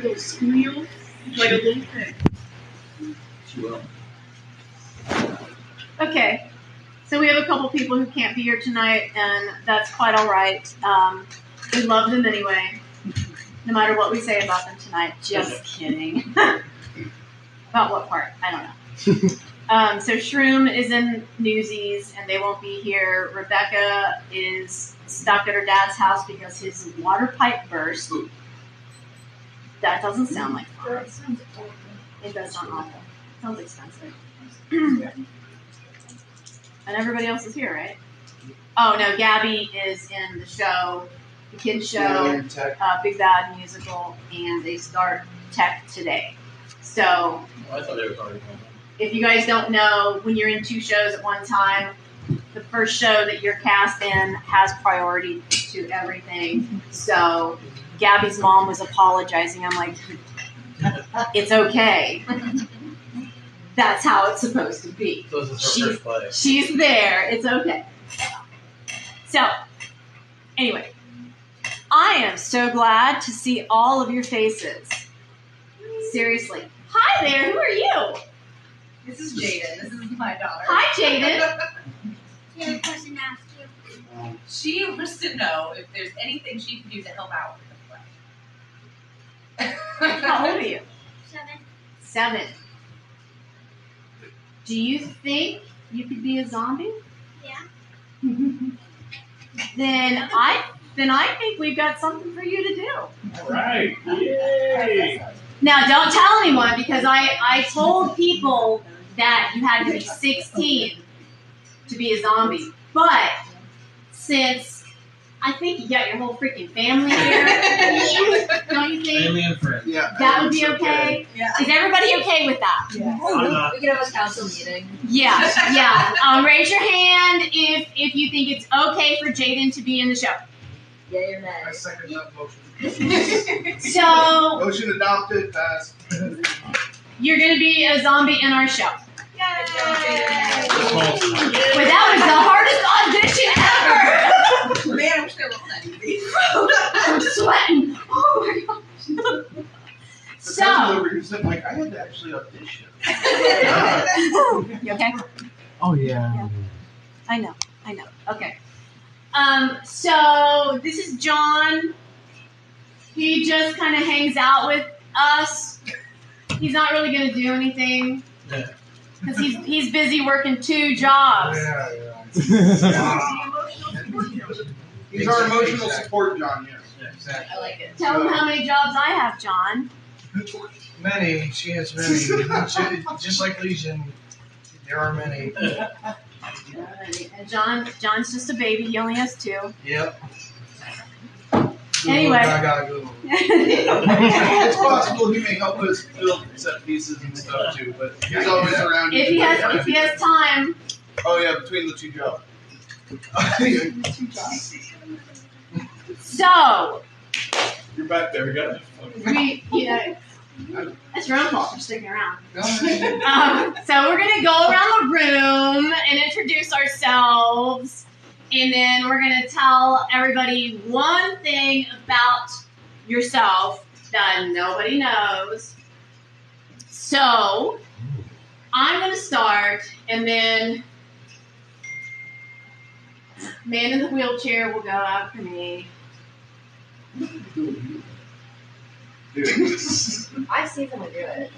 little squeal, like a little thing. She will. Okay, so we have a couple people who can't be here tonight, and that's quite all right. We love them anyway, no matter what we say about them tonight. Just kidding. About what part? I don't know. So Shroom is in Newsies, and they won't be here. Rebecca is stuck at her dad's house because his water pipe burst. That doesn't sound like fun. That sounds awful. It does sound awful. It sounds expensive. And everybody else is here, right? Oh, no, Gabby is in the show, the kids show, Big Bad Musical, and they start tech today. So, Oh, I thought they were already home. if you guys don't know, when you're in two shows at one time, the first show that you're cast in has priority to everything. So, Gabby's mom was apologizing. I'm like, it's okay. That's how it's supposed to be. So this is her first play. She's there. It's okay. So, anyway, I am so glad to see all of your faces. Seriously. Hi there. Who are you? This is Jaden. This is my daughter. Hi, Jaden. The other person asked you. She wants to know if there's anything she can do to help out with the play. How old are you? 7. 7. Do you think you could be a zombie? Yeah. Then I think we've got something for you to do. All right. Yay. Now, don't tell anyone because I told people that you had to be 16 to be a zombie. But since I think you got your whole freaking family here, don't you think? Family and friends. Yeah. That would be okay? Yeah. Is everybody okay with that? I'm not. We can have a council meeting. Yeah, yeah. Raise your hand if you think it's okay for Jaden to be in the show. Yeah, you're mad. I second that motion. So, Motion adopted, passed. you're going to be a zombie in our show. Yay! But that was the hardest audition ever! Man, I wish they were that easy. I'm sweating. Oh my gosh. The So, person over here said, like, I had to actually audition. you okay? Oh yeah. I know. Okay. So this is John. He just kind of hangs out with us. He's not really going to do anything because he's busy working 2 jobs. He's our emotional support, John, yes. Yeah, exactly. I like it. Tell him how many jobs I have, John. Many. She has many. Just like Legion, there are many. And John's just a baby. He only has 2. Yep. Anyway. I gotta go. It's possible he may help us build set pieces and stuff too, but he's always around. If he has time. Oh yeah, between the 2 jobs. So You're back there, we got it. that's your own fault for sticking around. So we're gonna go around the room and introduce ourselves, and then we're gonna tell everybody one thing about yourself that nobody knows. So I'm gonna start, and then man in the wheelchair will go after me. I've seen someone do it.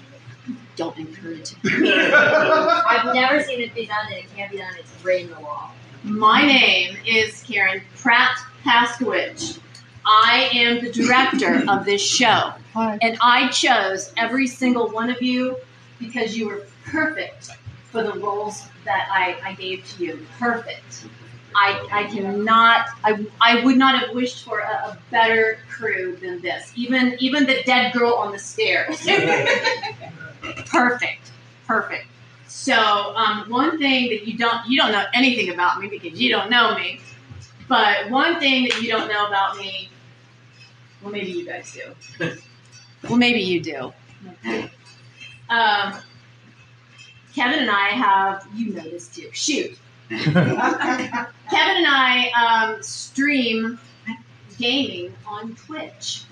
Don't encourage it. I've never seen it be done, and it can't be done. It's right in the law. My name is Karen Pratt Paskowich. I am the director of this show. And I chose every single one of you because you were perfect for the roles that I gave to you. Perfect. I would not have wished for a better crew than this. Even the dead girl on the stairs. Perfect. So one thing that you don't know anything about me because you don't know me, but one thing that you don't know about me, well maybe you guys do. Well maybe you do. Okay. Kevin and I have, you know this too. Shoot. Kevin and I stream gaming on Twitch.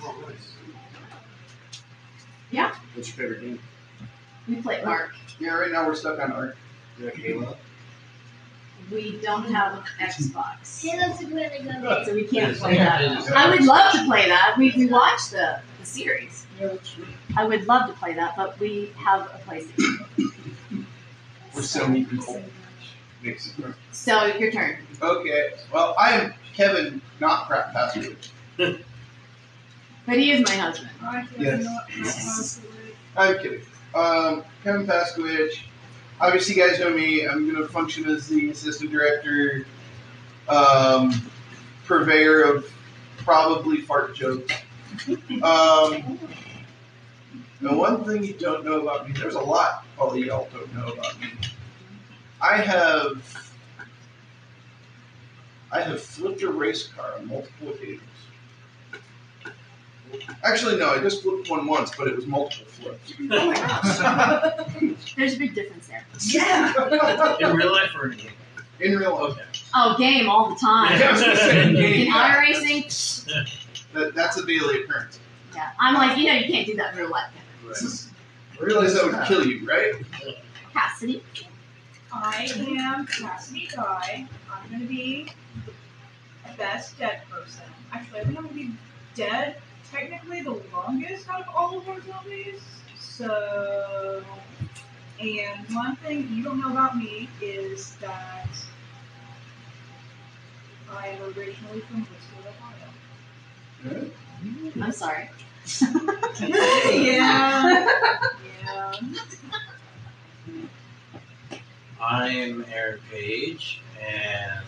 Yeah. What's your favorite game? We play Ark. Yeah, right now we're stuck on Ark. You like Halo? We don't have an Xbox, Halo's a really good game. so we can't play Yeah. that. I would love to play that. We watched the series. I would love to play that, but we have a PlayStation. We're so neat people. Makes it perfect. So your turn. Okay. Well, I am Kevin, not Crap Pastor. But he is my husband. Yes. I'm kidding. Kevin Paskowicz. Obviously, you guys know me. I'm going to function as the assistant director, purveyor of probably fart jokes. The one thing you don't know about me, there's a lot all of y'all don't know about me. I have flipped a race car on multiple occasions. Actually, no, I just flipped one once, but it was multiple flips. Oh my gosh. There's a big difference there. Yeah. In real life or in a game? In real life. Okay. Oh, game all the time. Yeah, I was gonna say in game. In iRacing, That's a daily occurrence. yeah. I'm like, you can't do that in real life. I realize that would kill you, right? Cassidy. I am Cassidy Guy. I'm going to be the best dead person. Actually, I think I'm going to be dead technically the longest out of all of our zombies. So, and one thing you don't know about me is that I am originally from Bristol, Ohio. I'm sorry. Yeah. Yeah. I'm Aaron Page, and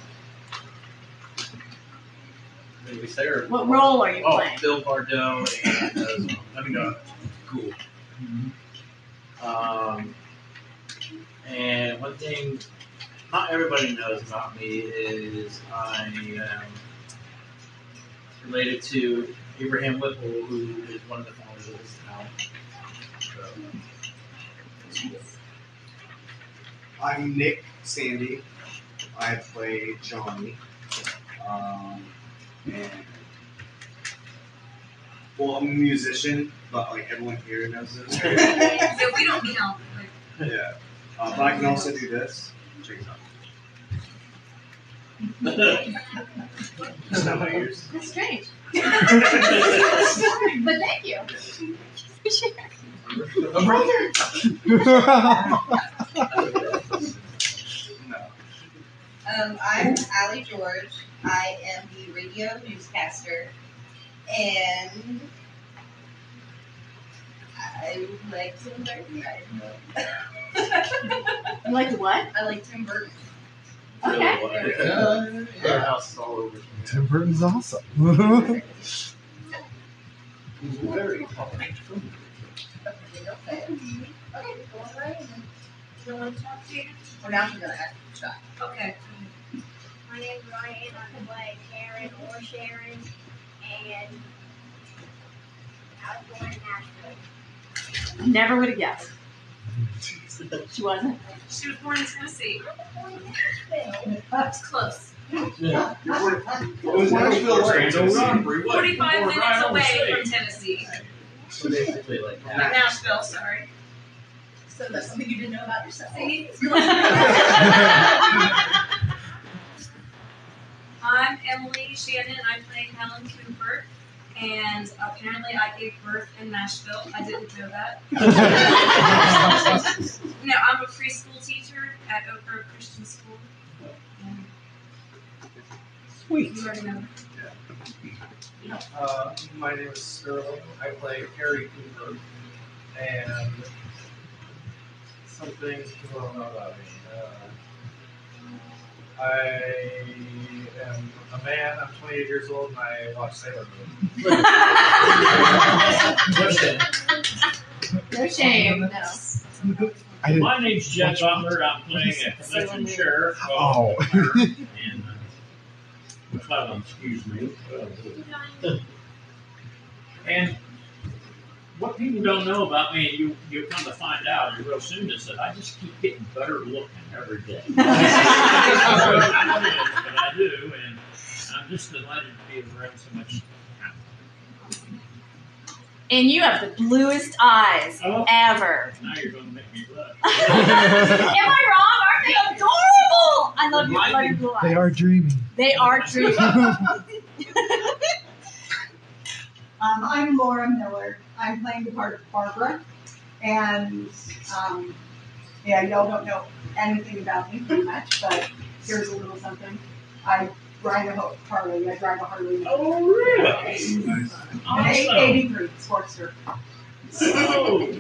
what did we say? Or, What role are you oh, playing? Bill Bardot and Cool. And one thing not everybody knows about me is I am related to Abraham Whipple, who is one of the founders of this town. So, I'm Nick Sandy. I play Johnny. And well, I'm a musician, but like everyone here knows this. Yeah, we don't count. Yeah. But I can also do this. Check it out. It's not my ears. That's strange. But thank you. A brother. No. I'm Allie George. I am the radio newscaster, and I like Tim Burton. You like the what? I like Tim Burton. Okay. Our house is all over. Tim Burton's awesome. He's very tall. Okay, going right in. You want to talk to you? Or now I'm gonna ask you to talk. Okay. My name's Ryan. I play Karen or Sharon, and I was born in Nashville. Never would have guessed. She wasn't. She was born in Tennessee. Nashville. That's close. Yeah. It was Nashville, right? 45 minutes away from Tennessee. So basically, like From Nashville, sorry. So that's something you didn't know about yourself. See? I'm Emily Shannon. I play Helen Cooper. And apparently I gave birth in Nashville. I didn't know that. No, I'm a preschool teacher at Oak Grove Christian School. Sweet. You already know. My name is Sterling. I play Harry Cooper. And something people don't know about me. I am a man. I'm 28 years old, and I watch Sailor Moon. No shame. No. I didn't. My name's Jeff Butler. I'm playing a convention sheriff. Oh. And McClellan, excuse me. And what people don't know about me, and you'll come to find out real soon, is that I just keep getting better looking every day. But I do, and I'm just delighted to be around so much talent. And you have the bluest eyes Oh. ever. Now you're going to make me blush. Am I wrong? Aren't they adorable? I love your blue eyes. They are dreamy. They are true. I'm Laura Miller. I'm playing the part of Barbara. And, yeah, y'all don't know anything about me pretty much, but here's a little something. I ride a Harley. I drive a Harley. Oh, really? An Awesome. 83 Sportster. Oh.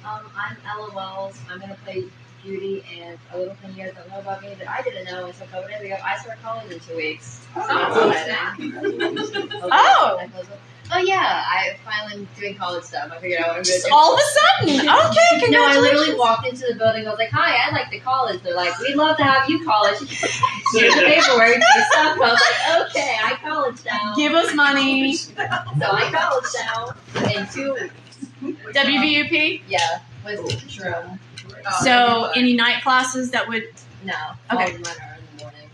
I'm Ella Wells. I'm going to play Judy, and a little thing you guys don't know about me that I didn't know until COVID ended ago. I start college in 2 weeks. So that's exciting. Oh. Oh yeah, I finally doing college stuff. I figured out what I'm going to do. All of a sudden. Okay, congratulations. No, I literally walked into the building. I was like, "Hi, I'd like to college." They're like, "We'd love to have you college." Here's the paperwork, do stuff. I was like, "Okay, I college now." Give us money. So I college now in 2 weeks. WVUP? Yeah, was true. So, any night classes that would. No. Okay. All of mine are in the morning.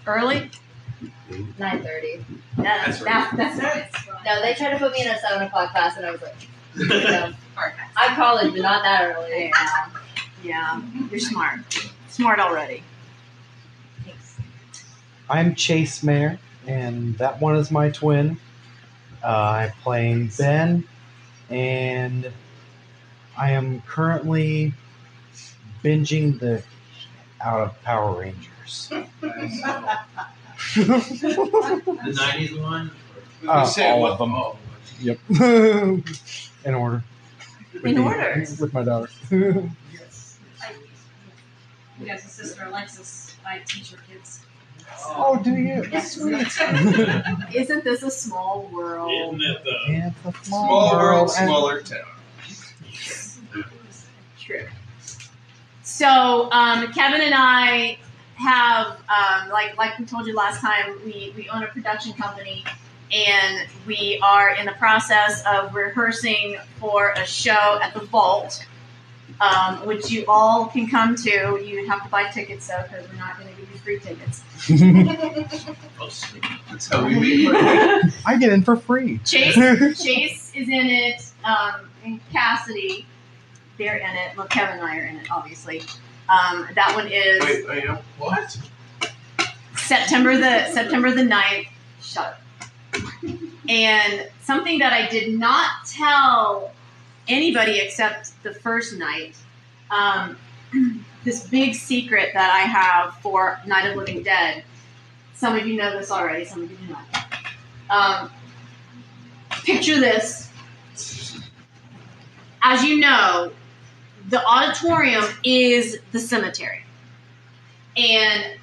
Early? 9:30. That's nice. No, they tried to put me in a 7 o'clock class, and I was like, no. I'm college, but not that early. Yeah. You're smart. Smart already. Thanks. I'm Chase Mayer, and that one is my twin. I'm playing Ben, and I am currently binging the out of Power Rangers. The 90s one? All of them. Oh. Yep. In order. In order? With my daughter. You guys, a sister Alexis, I teach her kids. Oh, do you? Sweet. Isn't this a small world? Isn't it though? Yeah, it's a Small world, and- smaller town. True. So, Kevin and I have, like we told you last time, we own a production company, and we are in the process of rehearsing for a show at the Vault, which you all can come to. You have to buy tickets, though, because we're not going to give you free tickets. That's how we meet. I get in for free. Chase is in it, and Cassidy, they're in it. Well, Kevin and I are in it, obviously. That one is Wait, I am. What? September the 9th. Shut up. And something that I did not tell anybody except the first night, this big secret that I have for Night of Living Dead. Some of you know this already, some of you do not. Picture this. As you know, the auditorium is the cemetery. And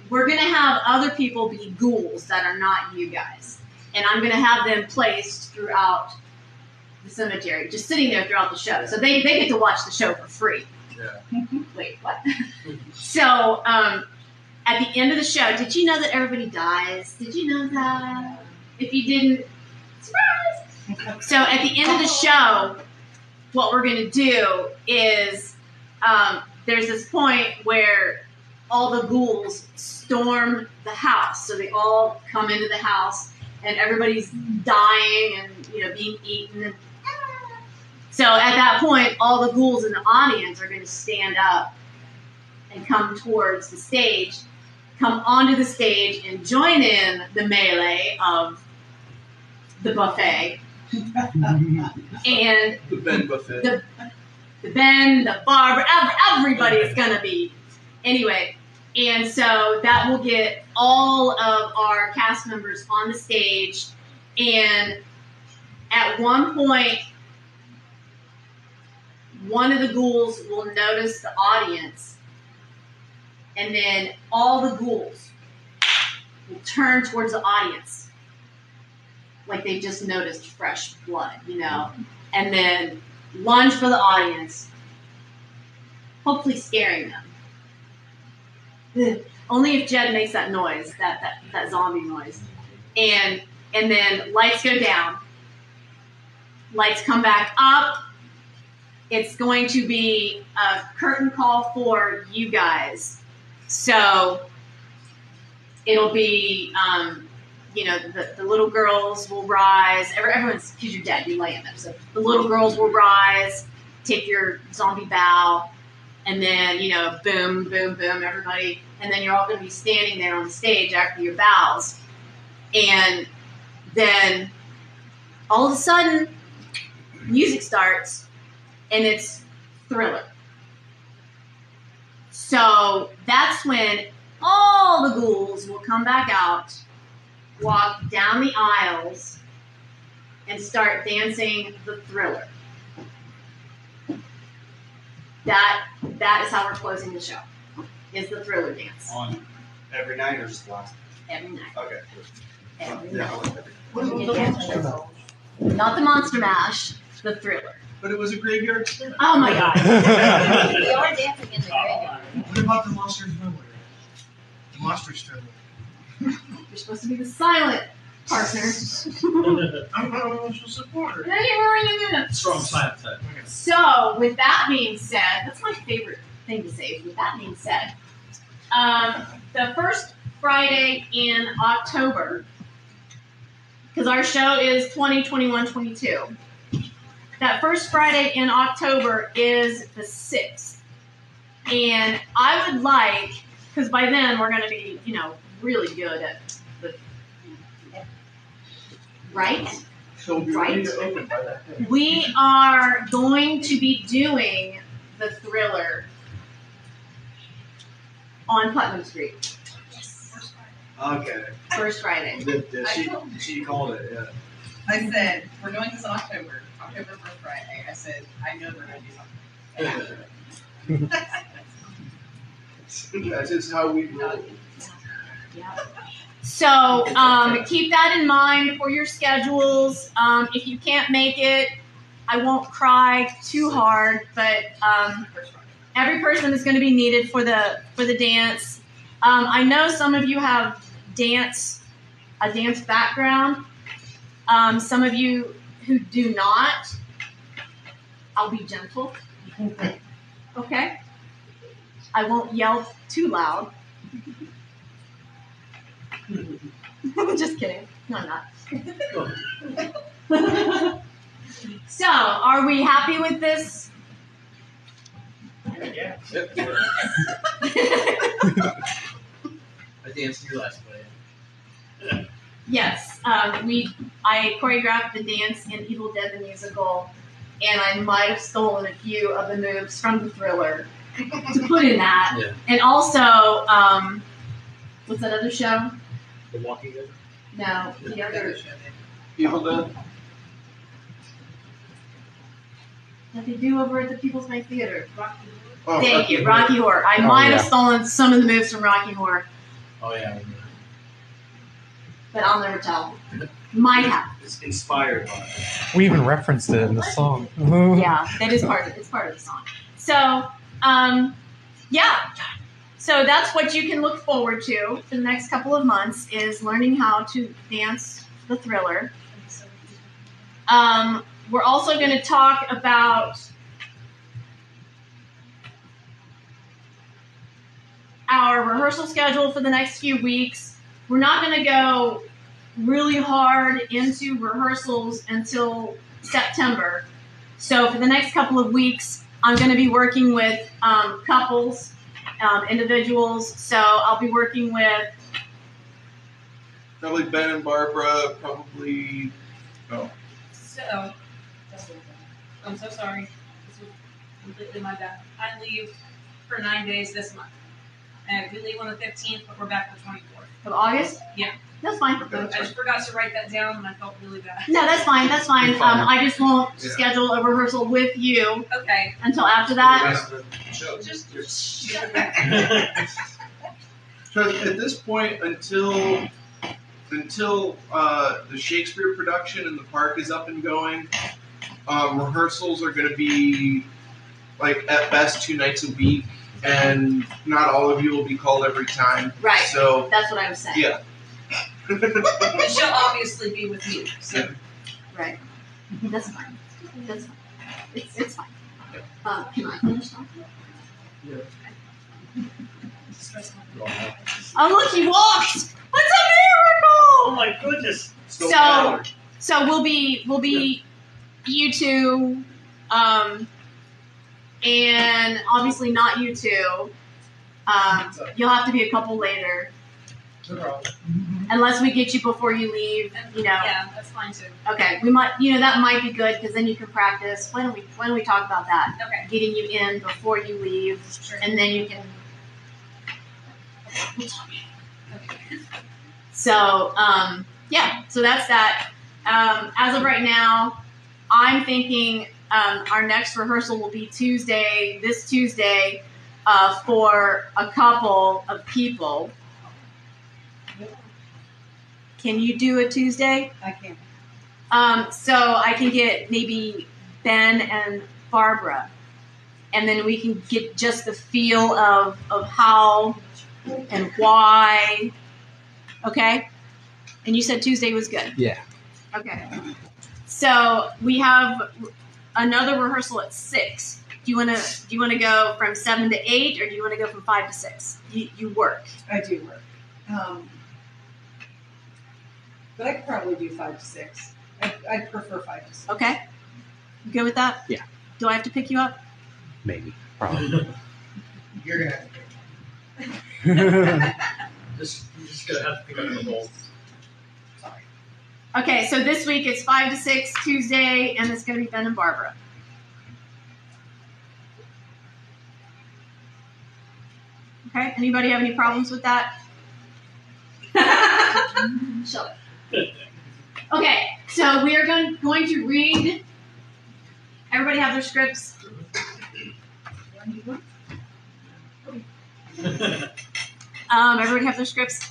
we're going to have other people be ghouls that are not you guys. And I'm going to have them placed throughout the cemetery, just sitting there throughout the show. So they get to watch the show for free. Yeah. Wait, what? So, at the end of the show, did you know that everybody dies? Did you know that? If you didn't, surprise! So, at the end of the show, what we're going to do is there's this point where all the ghouls storm the house. So they all come into the house, and everybody's dying and being eaten. So at that point, all the ghouls in the audience are going to stand up and come towards the stage, come onto the stage, and join in the melee of the buffet. And The Ben buffet. The Ben, the Barbara, everybody's gonna be. Anyway, and so that will get all of our cast members on the stage, and at one point, one of the ghouls will notice the audience, and then all the ghouls will turn towards the audience like they just noticed fresh blood, and then lunge for the audience, hopefully scaring them. Only if Jed makes that noise, that zombie noise. And then lights go down. Lights come back up. It's going to be a curtain call for you guys. So it'll be the little girls will rise. Everyone's, because you're dead, you lay in them. So the little girls will rise, take your zombie bow, and then, boom, boom, boom, everybody. And then you're all going to be standing there on the stage after your bows. And then all of a sudden, music starts, and it's Thriller. So that's when all the ghouls will come back out, walk down the aisles, and start dancing the Thriller. That is how we're closing the show, is the Thriller dance. On every night or just last? Every night. Okay. Every Yeah, night. I like every What about the Monster Mash? Not the Monster Mash, the Thriller. But it was a graveyard spin. Oh my God. We are dancing in the graveyard. What about the Monsters Thriller? The Monsters Thriller. You're supposed to be the silent partner. I'm not an emotional supporter. Strong silent type. So, with that being said, that's my favorite thing to say. With that being said, the first Friday in October, because our show is 20, 21, 22. That first Friday in October is the 6th. And I would like, because by then we're going to be, really good at the, right? So we'll be ready to open by that day. We are going to be doing the Thriller on Putnam Street. Okay. First Friday. She called it, yeah. I said, we're doing this in October 1st Friday. I said, I know we're going to do something. That is how we roll. Yeah. So keep that in mind for your schedules. If you can't make it, I won't cry too hard, but every person is going to be needed for the dance. I know some of you have a dance background. Some of you who do not, I'll be gentle. Okay? I won't yell too loud. Just kidding. No, I'm not. So, are we happy with this? Yeah. I danced your last play. Yes. I choreographed the dance in Evil Dead the Musical, and I might have stolen a few of the moves from the Thriller to put in that. Yeah. And also, what's that other show? The Walking Dead? No, the other Evil Dead? that they do over at the People's Bank Theater. Oh, Thank you, Rocky Horror. I might have stolen some of the moves from Rocky Horror, Oh, yeah. but I'll never tell. Might have. It's inspired by it. We even referenced it in the song. Yeah, that is part of it. It's part of the song. So, yeah. So that's what you can look forward to for the next couple of months is learning how to dance the Thriller. We're also going to talk about our rehearsal schedule for the next few weeks. We're not going to go really hard into rehearsals until September. So for the next couple of weeks, I'm going to be working with couples, individuals. So I'll be working with Probably Ben and Barbara, probably. Oh. So, I'm so sorry. This was completely my bad. I leave for 9 days this month. And we leave on the 15th, but we're back the 24th. of August. Yeah. That's fine. I just forgot to write that down and I felt really bad. No, that's fine. That's fine. You're fine. I just won't Yeah. schedule a rehearsal with you Okay. until after that. Just So at this point, until the Shakespeare production in the park is up and going, rehearsals are going to be like at best 2 nights a week, and not all of you will be called every time. Right. So That's what I was saying. yeah. But she'll obviously be with me. So Right. That's fine. That's fine. It's fine. Can I finish talking? Oh, look, he walked! That's a Oh my goodness. So we'll be you two, and obviously not you two. You'll have to be a couple later, No problem. unless we get you before you leave. Yeah, that's fine too. Okay, we might. That might be good because then you can practice. When do we talk about that? Okay. Getting you in before you leave, Sure. and then you can. So yeah, so that's that. As of right now, I'm thinking our next rehearsal will be this Tuesday, for a couple of people. Can you do a Tuesday? I can't. So I can get maybe Ben and Barbara, and then we can get just the feel of how and why. Okay? And you said Tuesday was good. Yeah. Okay. So we have another rehearsal at 6. Do you want to go from 7 to 8, or do you want to go from 5 to 6? You work. I do work. But I could probably do 5 to 6. I prefer 5 to 6. Okay. You good with that? Yeah. Do I have to pick you up? Maybe. Probably. You're gonna have to You're just gonna have to pick up the whole. Okay, so this week it's 5 to 6 Tuesday, and it's going to be Ben and Barbara. Okay, anybody have any problems with that? Shut up. Okay, so we are going to read. Everybody have their scripts? Everybody have their scripts?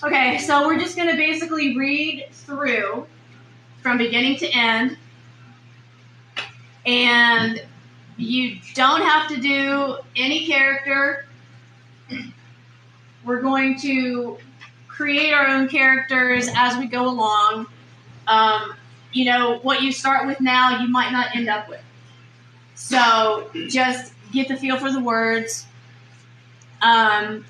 Okay, so we're just going to basically read through from beginning to end. And you don't have to do any character. We're going to create our own characters as we go along. What you start with now, you might not end up with. So just get the feel for the words. And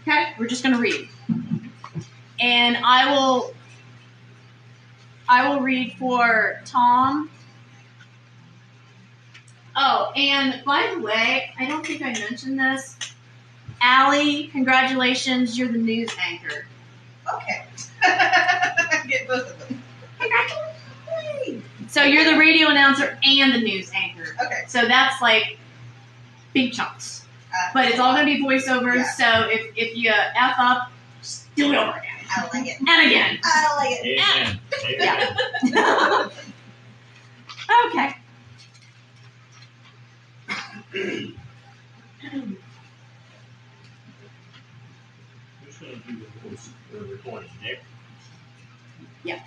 okay, we're just going to read. And I will read for Tom. Oh, and by the way, I don't think I mentioned this. Allie, congratulations, you're the news anchor. Okay. I get both of them. So you're the radio announcer and the news anchor. Okay. So that's like big chunks. But it's all going to be voiceovers, Yeah. so if you F up, just do it over again. I don't like it. And again. I don't like it. Amen. Yeah. Okay. Who's gonna do the voice for the recording, Nick? Yeah.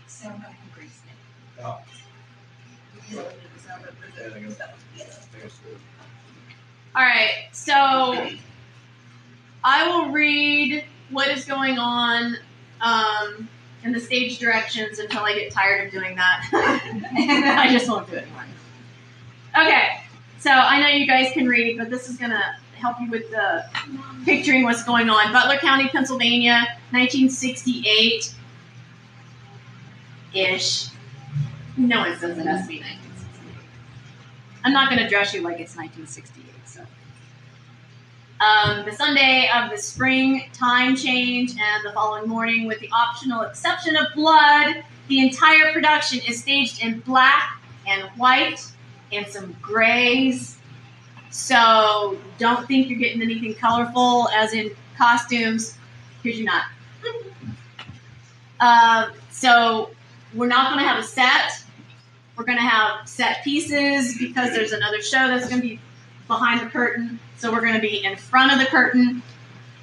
So I'm hungry. Oh. All right, so I will read what is going on in the stage directions until I get tired of doing that. I just won't do it anymore. Okay, so I know you guys can read, but this is going to help you with the picturing what's going on. Butler County, Pennsylvania, 1968-ish. No one says it has to be 1968. I'm not going to dress you like it's 1968. So, the Sunday of the spring time change and the following morning, with the optional exception of blood, the entire production is staged in black and white and some grays. So don't think you're getting anything colorful, as in costumes, because you're not. So we're not going to have a set. We're going to have set pieces because there's another show that's going to be behind the curtain. So we're going to be in front of the curtain.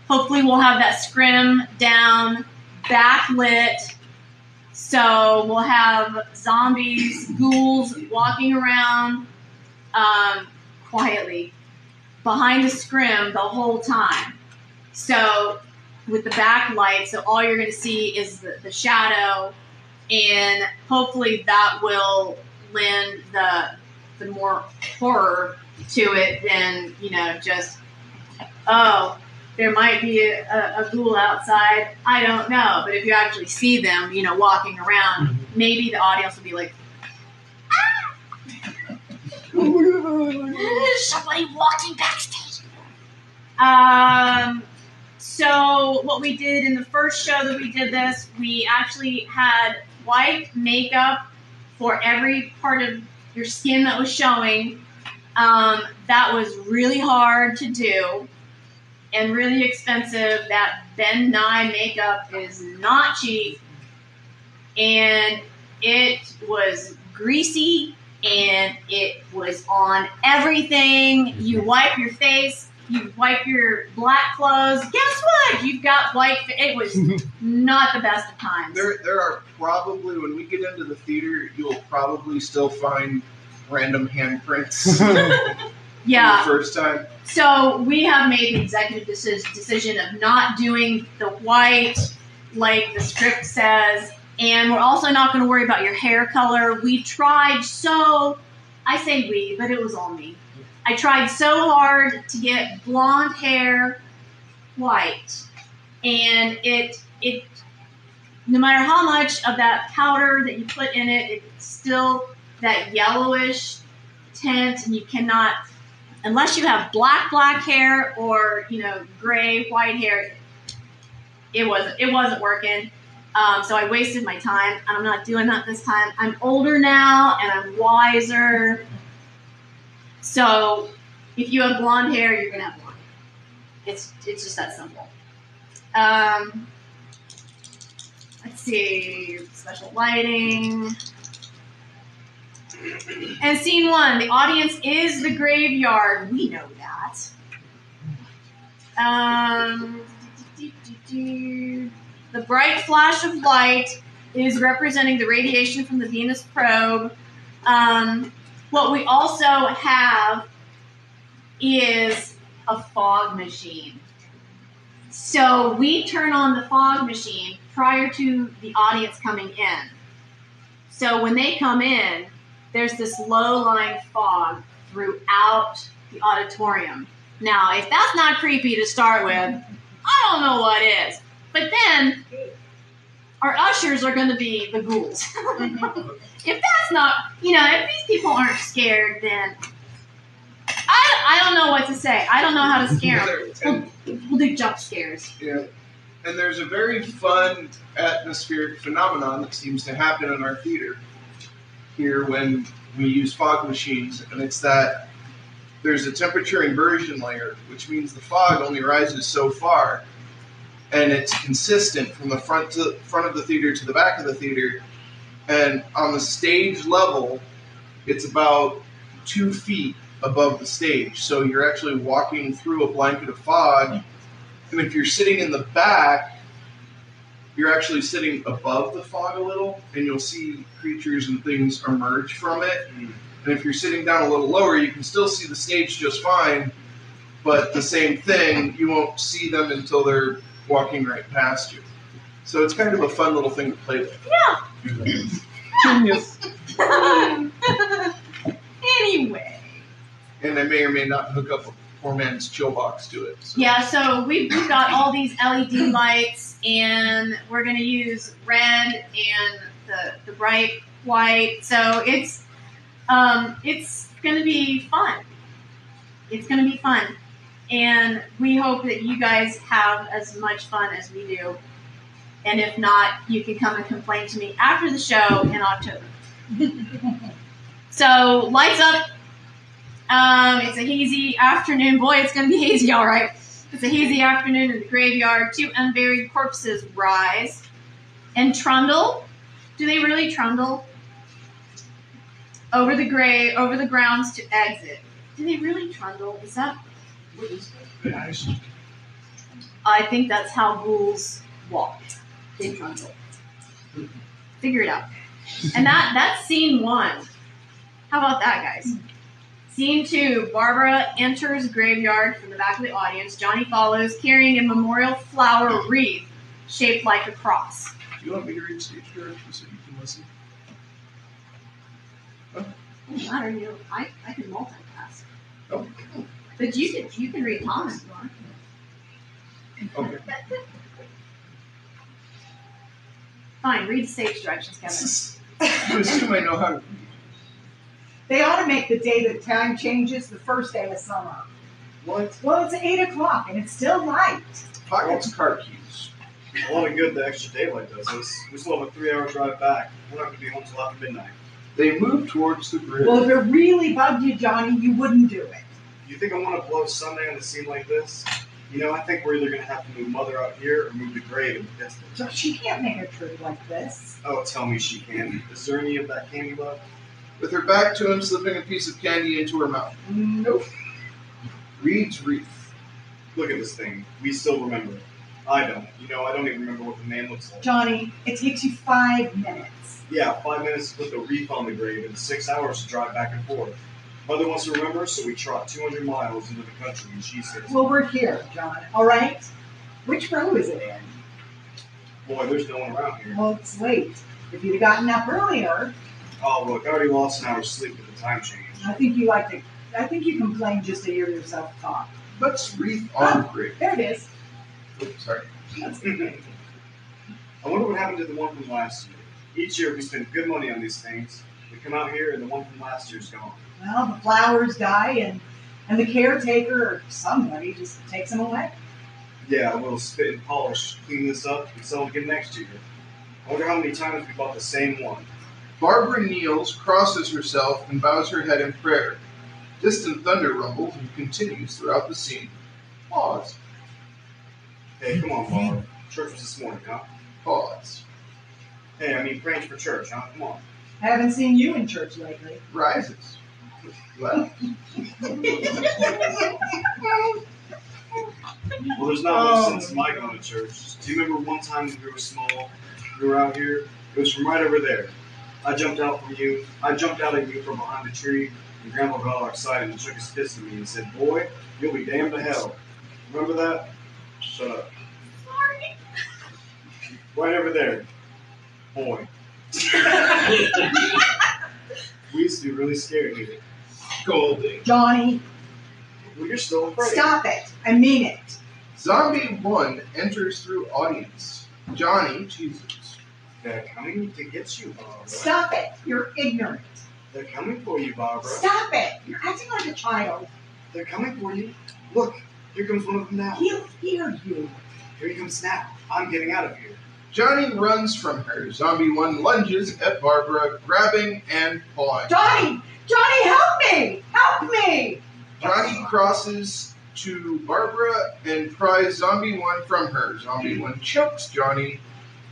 Hopefully we'll have that scrim down, backlit. So we'll have zombies, ghouls walking around quietly behind the scrim the whole time. So with the backlight, so all you're going to see is the shadow, and hopefully that will lend the more horror to it than, just oh, there might be a ghoul outside. I don't know. But if you actually see them, walking around, maybe the audience will be like, Somebody walking backstage. So what we did in the first show that we did this, we actually had white makeup for every part of your skin that was showing. That was really hard to do and really expensive. That Ben Nye makeup is not cheap, and it was greasy and it was on everything. You wipe your face, you wipe your black clothes. Guess what? You've got white. It was not the best of times. There are probably, when we get into the theater, you'll probably still find random handprints. Yeah. For the first time. So we have made the executive decision of not doing the white like the script says, and we're also not going to worry about your hair color. We tried I say we, but it was all me. I tried so hard to get blonde hair white, and it no matter how much of that powder that you put in it, it's still that yellowish tint, and you cannot, unless you have black hair or gray white hair, it wasn't working. So I wasted my time, and I'm not doing that this time. I'm older now, and I'm wiser. So if you have blonde hair, you're gonna have blonde hair. It's just that simple. Let's see, special lighting. And scene 1, the audience is the graveyard. We know that. The bright flash of light is representing the radiation from the Venus probe. What we also have is a fog machine. So we turn on the fog machine prior to the audience coming in. So when they come in, there's this low-lying fog throughout the auditorium. Now, if that's not creepy to start with, I don't know what is. But then, our ushers are going to be the ghouls. If that's not, if these people aren't scared, then I don't know what to say. I don't know how to scare them. We'll do jump scares. Yeah. And there's a very fun atmospheric phenomenon that seems to happen in our theater here when we use fog machines, and it's that there's a temperature inversion layer, which means the fog only rises so far, and it's consistent from the front of the theater to the back of the theater, and on the stage level, it's about 2 feet above the stage, so you're actually walking through a blanket of fog, and if you're sitting in the back, you're actually sitting above the fog a little, and you'll see creatures and things emerge from it. And if you're sitting down a little lower, you can still see the stage just fine, but the same thing, you won't see them until they're walking right past you. So it's kind of a fun little thing to play with. Yeah. Genius. Anyway. And I may or may not hook up a poor man's chill box to it. So. Yeah, so we've got all these LED lights, and we're going to use red and the bright white. So it's going to be fun. It's going to be fun. And we hope that you guys have as much fun as we do. And if not, you can come and complain to me after the show in October. So, lights up. It's a hazy afternoon. Boy, it's going to be hazy, all right. It's a hazy afternoon in the graveyard. 2 unburied corpses rise and trundle. Do they really trundle? Over the grounds to exit. Do they really trundle? Is that what is that? I think that's how ghouls walk. They trundle. Figure it out. And that's scene 1. How about that, guys? Scene 2, Barbara enters graveyard from the back of the audience. Johnny follows, carrying a memorial flower wreath shaped like a cross. Do you want me to read stage directions so you can listen? Huh? Doesn't matter, I can multitask. Oh. But you can read Tom if you want. Okay. Fine, read stage directions, Kevin. You assume I know how to. They ought to make the day that time changes the first day of summer. What? Well, it's 8 o'clock and it's still light. Pockets car keys. A lot of good the extra daylight does us. We still have a 3-hour drive back. We're not going to be home till after midnight. They move towards the bridge. Well, if it really bugged you, Johnny, you wouldn't do it. You think I want to blow Sunday on a scene like this? You know, I think we're either going to have to move Mother out here or move the grave in the distance. So she can't make a trip like this. Oh, tell me she can. Is there any of that candy left? With her back to him, slipping a piece of candy into her mouth. Nope. Reads wreath. Look at this thing. We still remember it. I don't. You know, I don't even remember what the man looks like. Johnny, it takes you 5 minutes. Yeah, 5 minutes to put the wreath on the grave and 6 hours to drive back and forth. Mother wants to remember, so we trot 200 miles into the country, and she says, Well, we're here, John, all right? Which row is it in? boy, there's no one around here. Well, it's late. If you'd have gotten up earlier, Oh, look, I already lost an hour's sleep with the time change. I think you complain just to hear yourself talk. Let's wreath on the grave. There it is. Oops, sorry. I wonder what happened to the one from last year. Each year we spend good money on these things. We come out here and the one from last year's gone. Well, the flowers die and the caretaker or somebody just takes them away. Yeah, a little spit and polish, clean this up, and sell them again next year. I wonder how many times we bought the same one. Barbara kneels, crosses herself, and bows her head in prayer. Distant thunder rumbles and continues throughout the scene. Pause. Hey, come on, Barb. Church was this morning, huh? Pause. Hey, I mean, praying for church, huh? Come on. I haven't seen you in church lately. Rises. Left. Well, there's not much sense in my going to church. Do you remember one time when we were small? We were out here. It was from right over there. I jumped out at you from behind the tree, and Grandpa got all excited and shook his fist at me and said, "Boy, you'll be damned to hell." Remember that? Shut up. Sorry. Right over there. Boy. We used to be really scared here. Scolding. Johnny, Well, you're still afraid. stop it. I mean it. Zombie 1 enters through audience. Johnny chooses. They're coming to get you, Barbara. Stop it. You're ignorant. They're coming for you, Barbara. Stop it. You're acting like a child. They're coming for you. Look, here comes one of them now. He'll hear you. Here he comes now. I'm getting out of here. Johnny runs from her. Zombie 1 lunges at Barbara, grabbing and pawing. Johnny! Johnny, help me! Help me! Johnny crosses to Barbara and pries Zombie 1 from her. Zombie 1 chokes Johnny.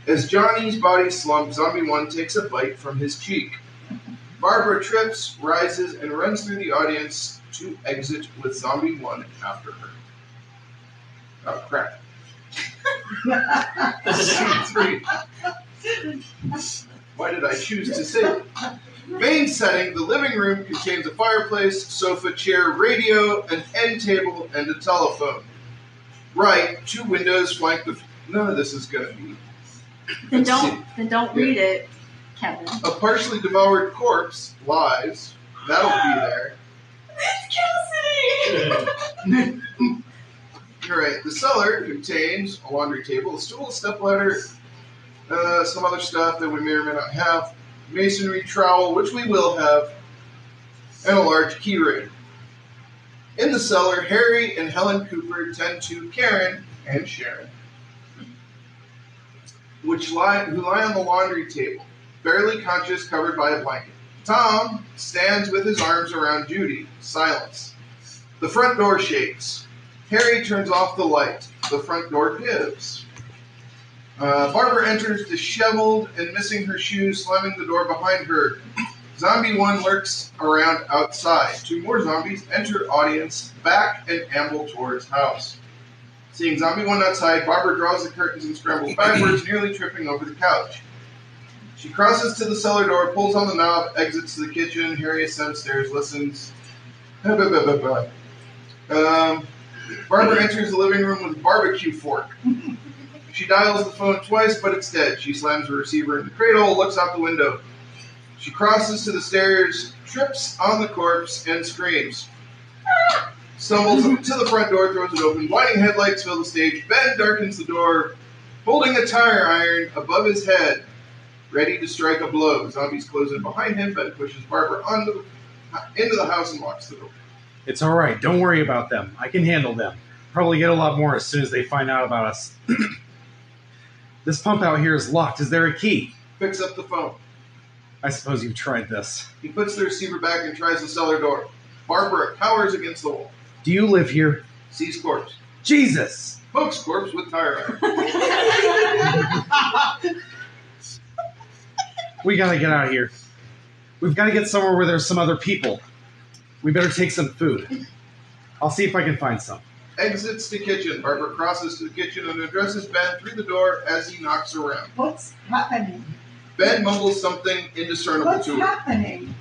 As Johnny's body slumps, Zombie 1 takes a bite from his cheek. Barbara trips, rises, and runs through the audience to exit with Zombie 1 after her. Oh, crap. Scene 3. Why did I choose to say it? Main setting, the living room contains a fireplace, sofa, chair, radio, an end table, and a telephone. Right, 2 windows flank the... None of this is going to be... Then Let's see. don't read it, Kevin. A partially devoured corpse lies. That'll be there. Cassidy! All right, the cellar contains a laundry table, a stool, a stepladder, some other stuff that we may or may not have, masonry trowel, which we will have, and a large key ring. In the cellar, Harry and Helen Cooper tend to Karen and Sharon, who lie on the laundry table, barely conscious, covered by a blanket. Tom stands with his arms around Judy. Silence. The front door shakes. Harry turns off the light. The front door gives. Barbara enters disheveled and missing her shoes, slamming the door behind her. Zombie 1 lurks around outside. 2 more zombies enter audience, back and amble towards house. Seeing Zombie 1 outside, Barbara draws the curtains and scrambles backwards, nearly tripping over the couch. She crosses to the cellar door, pulls on the knob, exits to the kitchen. Harry ascends stairs, listens. Barbara enters the living room with a barbecue fork. She dials the phone twice, but it's dead. She slams the receiver in the cradle, looks out the window. She crosses to the stairs, trips on the corpse, and screams. stumbles to the front door, throws it open. Blinding headlights fill the stage. Ben darkens the door, holding a tire iron above his head, ready to strike a blow. Zombies close in behind him. Ben pushes Barbara into the house and locks the door. It's all right. Don't worry about them. I can handle them. Probably get a lot more as soon as they find out about us. This pump out here is locked. Is there a key? Picks up the phone. I suppose you've tried this. He puts the receiver back and tries the cellar door. Barbara cowers against the wall. Do you live here? Sees corpse. Jesus! Pokes corpse with tire iron. We gotta get out of here. We've got to get somewhere where there's some other people. We better take some food. I'll see if I can find some. Exits to kitchen. Barbara crosses to the kitchen and addresses Ben through the door as he knocks around. What's happening? Ben mumbles something indiscernible What's to him. happening?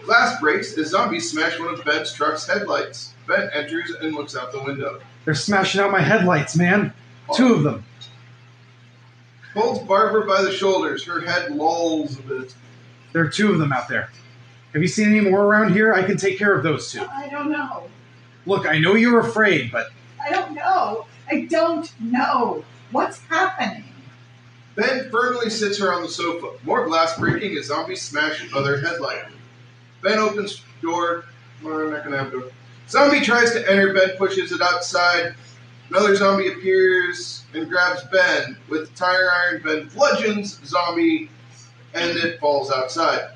Glass breaks as zombies smash one of Ben's truck's headlights. Ben enters and looks out the window. They're smashing out my headlights, man. 2 of them. Holds Barbara by the shoulders. Her head lolls a bit. There are 2 of them out there. Have you seen any more around here? I can take care of those 2. I don't know. Look, I know you're afraid, but... I don't know. I don't know. What's happening? Ben firmly sits her on the sofa. More glass breaking as zombies smash other headlight. Ben opens door. Well, I'm not going to have door. Zombie tries to enter. Ben pushes it outside. Another zombie appears and grabs Ben. With the tire iron, Ben bludgeons zombie and it falls outside.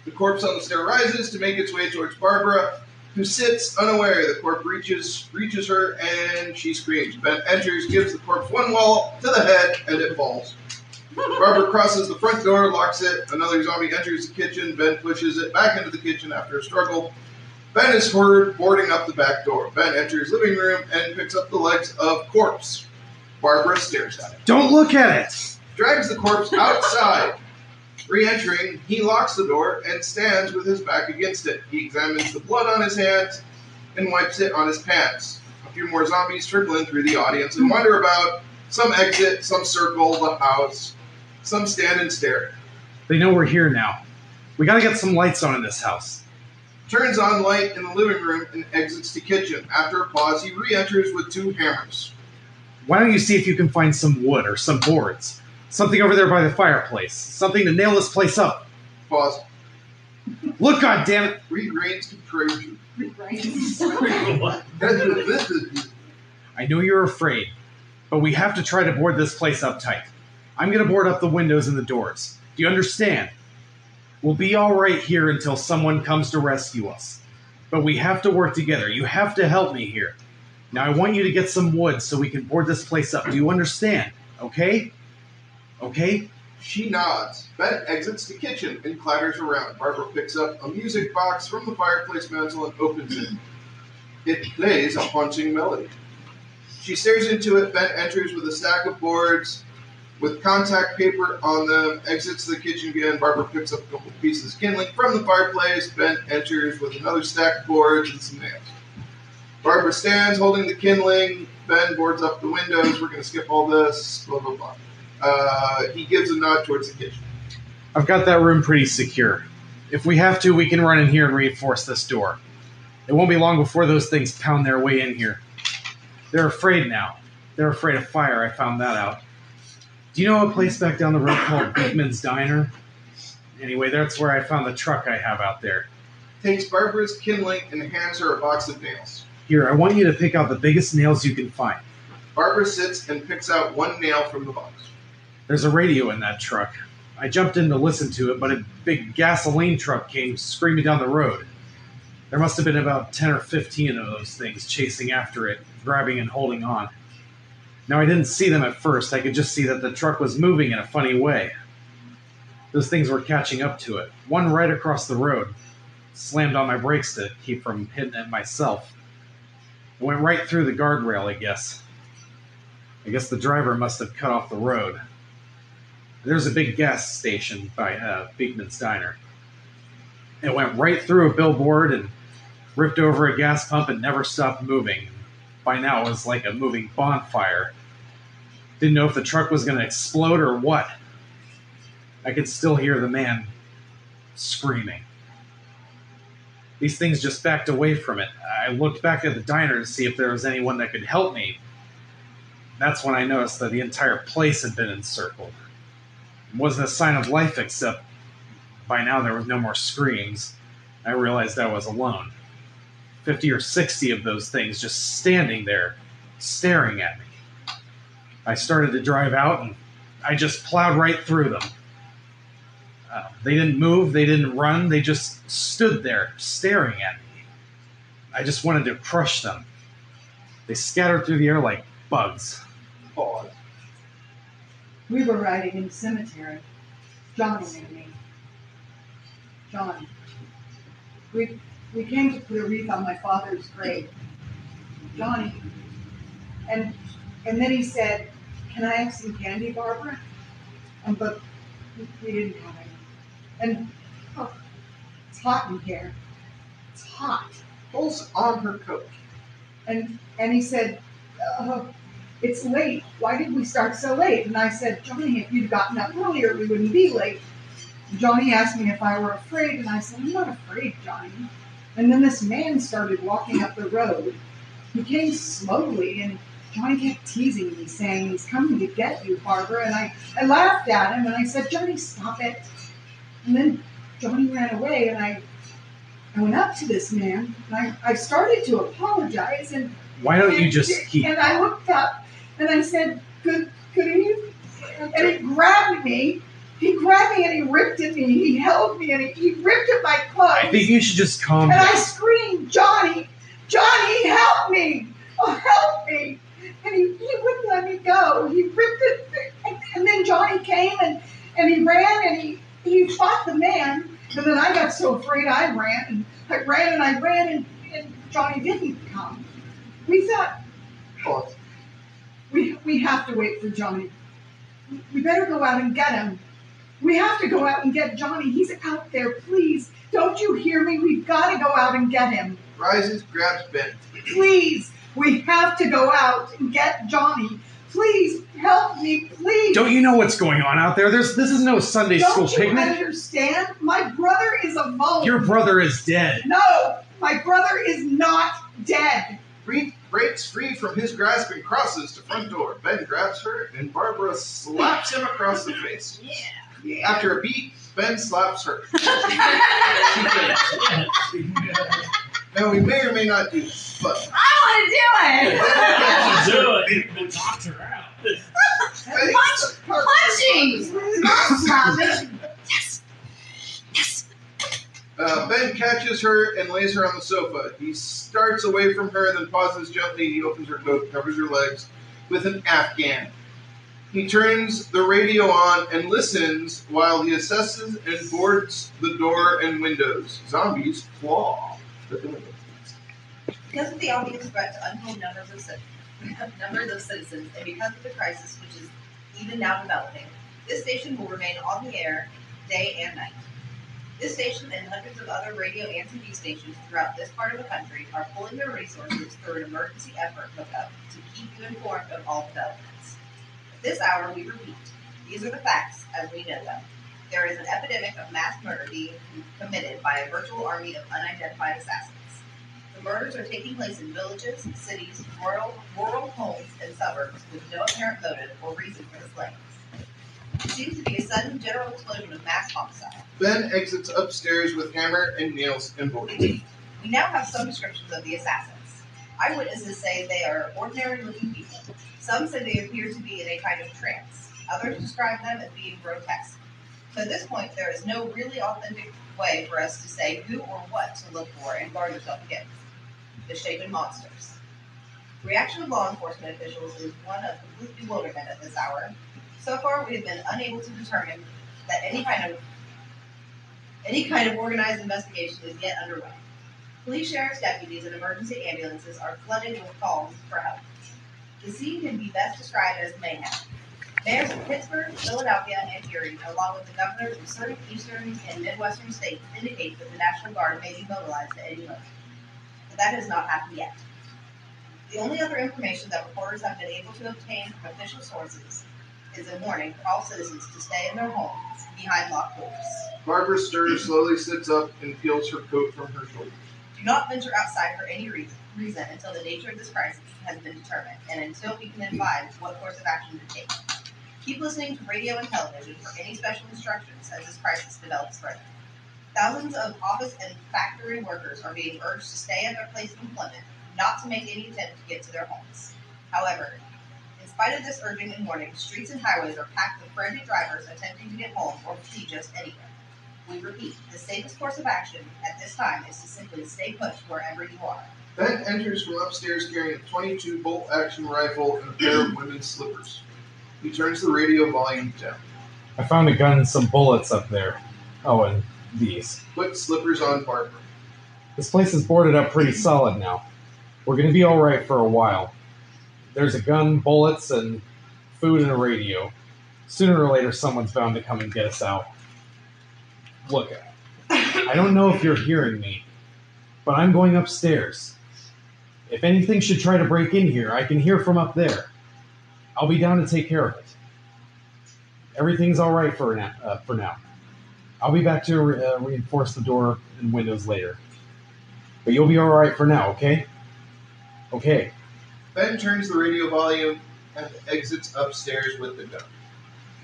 The corpse on the stair rises to make its way towards Barbara, who sits unaware. The corpse reaches her and she screams. Ben enters, gives the corpse one wall to the head, and it falls. Barbara crosses the front door, locks it. Another zombie enters the kitchen. Ben pushes it back into the kitchen after a struggle. Ben is heard boarding up the back door. Ben enters living room and picks up the legs of corpse. Barbara stares at it. Don't look at it! Drags the corpse outside. Re-entering, he locks the door and stands with his back against it. He examines the blood on his hands and wipes it on his pants. A few more zombies trickle in through the audience and wander about. Some exit, some circle the house. Some stand and stare. They know we're here now. We gotta get some lights on in this house. Turns on light in the living room and exits the kitchen. After a pause, he re-enters with 2 hammers. Why don't you see if you can find some wood or some boards? Something over there by the fireplace. Something to nail this place up. Pause. Look, goddammit! Regrains composure. I know you're afraid, but we have to try to board this place up tight. I'm gonna board up the windows and the doors. Do you understand? We'll be all right here until someone comes to rescue us. But we have to work together. You have to help me here. Now I want you to get some wood so we can board this place up. Do you understand? Okay? Okay? She nods. Ben exits the kitchen and clatters around. Barbara picks up a music box from the fireplace mantel and opens it. It plays a haunting melody. She stares into it. Ben enters with a stack of boards with contact paper on them, exits the kitchen again. Barbara picks up a couple pieces of kindling from the fireplace. Ben enters with another stack of boards and some nails. Barbara stands holding the kindling. Ben boards up the windows. We're going to skip all this. Blah, blah, blah. He gives a nod towards the kitchen. I've got that room pretty secure. If we have to, we can run in here and reinforce this door. It won't be long before those things pound their way in here. They're afraid now. They're afraid of fire. I found that out. Do you know a place back down the road called Beekman's Diner? Anyway, that's where I found the truck I have out there. Takes Barbara's kindling and hands her a box of nails. Here, I want you to pick out the biggest nails you can find. Barbara sits and picks out one nail from the box. There's a radio in that truck. I jumped in to listen to it, but a big gasoline truck came screaming down the road. There must have been about 10 or 15 of those things chasing after it, grabbing and holding on. Now, I didn't see them at first. I could just see that the truck was moving in a funny way. Those things were catching up to it. One right across the road. Slammed on my brakes to keep from hitting it myself. It went right through the guardrail, I guess. I guess the driver must have cut off the road. There's a big gas station by Beekman's Diner. It went right through a billboard and ripped over a gas pump and never stopped moving. By now, it was like a moving bonfire. Didn't know if the truck was going to explode or what. I could still hear the man screaming. these things just backed away from it. I looked back at the diner to see if there was anyone that could help me. That's when I noticed that the entire place had been encircled. It wasn't a sign of life, except by now there was no more screams. I realized I was alone. 50 or 60 of those things just standing there, staring at me. I started to drive out, and I just plowed right through them. They didn't move, they didn't run, they just stood there, staring at me. I just wanted to crush them. They scattered through the air like bugs. Pause. We were riding in the cemetery, Johnny and me. Johnny. We came to put a wreath on my father's grave. Johnny. And then he said, "Can I have some candy, Barbara?" But we didn't have any. And it's hot in here. It's hot. Pulls on her coat. And he said, "It's late. Why did we start so late?" And I said, "Johnny, if you'd gotten up earlier, we wouldn't be late." Johnny asked me if I were afraid, and I said, "I'm not afraid, Johnny." And then this man started walking up the road. He came slowly, and Johnny kept teasing me, saying, "He's coming to get you, Barbara." And I laughed at him, and I said, "Johnny, stop it." And then Johnny ran away, and I went up to this man, and I started to apologize, and Why don't you just keep... And I looked up, and I said, "Good evening." And he grabbed me. He grabbed me, and he ripped at me. He held me, and he ripped at my clothes. I think you should just calm down. down. And I screamed, "Johnny! Johnny, help me! Oh, help me!" And he wouldn't let me go. He ripped it, and then Johnny came, and he ran, and he fought the man. And then I got so afraid I ran, and Johnny didn't come. We thought, we have to wait for Johnny. We better go out and get him. We have to go out and get Johnny. He's out there. Please, don't you hear me? We've got to go out and get him. Rises, grabs Ben. Please, we have to go out and get Johnny. Please, help me, please. Don't you know what's going on out there? This is no Sunday school picnic. Don't you understand? My brother is a mole. Your brother is dead. No, my brother is not dead. Reed breaks free from his grasp and crosses to front door. Ben grabs her, and Barbara slaps him across the face. Yeah. After a beat, Ben slaps her. Now, we may or may not do this, but... I want to do it! Do it! We'll knock her out. Punching! Stop it. Yes! Yes! Ben catches her and lays her on the sofa. He starts away from her and then pauses gently. He opens her coat, covers her legs with an Afghan. He turns the radio on and listens while he assesses and boards the door and windows. Zombies claw the door. Because of the obvious threat to untold numbers of citizens, and because of the crisis which is even now developing, this station will remain on the air day and night. This station and hundreds of other radio and TV stations throughout this part of the country are pulling their resources through an emergency effort hookup to keep you informed of all developments. At this hour, we repeat, these are the facts as we know them. There is an epidemic of mass murder being committed by a virtual army of unidentified assassins. The murders are taking place in villages, cities, rural homes, and suburbs with no apparent motive or reason for the slayings. It seems to be a sudden general explosion of mass homicide. Ben exits upstairs with hammer and nails and boards. We now have some descriptions of the assassins. Eyewitnesses say they are ordinary-looking people. Some say they appear to be in a kind of trance. Others describe them as being grotesque. So at this point, there is no really authentic way for us to say who or what to look for and guard yourself against. The shapen monsters. The reaction of law enforcement officials is one of complete bewilderment at this hour. So far, we have been unable to determine that any kind of organized investigation is yet underway. Police, sheriff's deputies, and emergency ambulances are flooded with calls for help. The scene can be best described as mayhem. Mayors of Pittsburgh, Philadelphia, and Erie, along with the governors of certain eastern and midwestern states, indicate that the National Guard may be mobilized at any moment. But that has not happened yet. The only other information that reporters have been able to obtain from official sources is a warning for all citizens to stay in their homes behind locked doors. Barbara stirs, slowly sits up, and peels her coat from her shoulders. Do not venture outside for any reason until the nature of this crisis has been determined, and until we can advise what course of action to take. Keep listening to radio and television for any special instructions as this crisis develops further. Thousands of office and factory workers are being urged to stay at their place of employment, not to make any attempt to get to their homes. However, in spite of this urging and warning, streets and highways are packed with frantic drivers attempting to get home or flee just anywhere. We repeat, the safest course of action at this time is to simply stay put wherever you are. Ben enters from upstairs carrying a .22 bolt-action rifle and a pair of women's slippers. He turns the radio volume down. I found a gun and some bullets up there. Oh, and these. Put slippers on Barbara. This place is boarded up pretty solid now. We're going to be all right for a while. There's a gun, bullets, and food and a radio. Sooner or later, someone's bound to come and get us out. Look, I don't know if you're hearing me, but I'm going upstairs. If anything should try to break in here, I can hear from up there. I'll be down to take care of it. Everything's all right for now. I'll be back to reinforce the door and windows later. But you'll be all right for now, okay? Okay. Ben turns the radio volume and exits upstairs with the gun.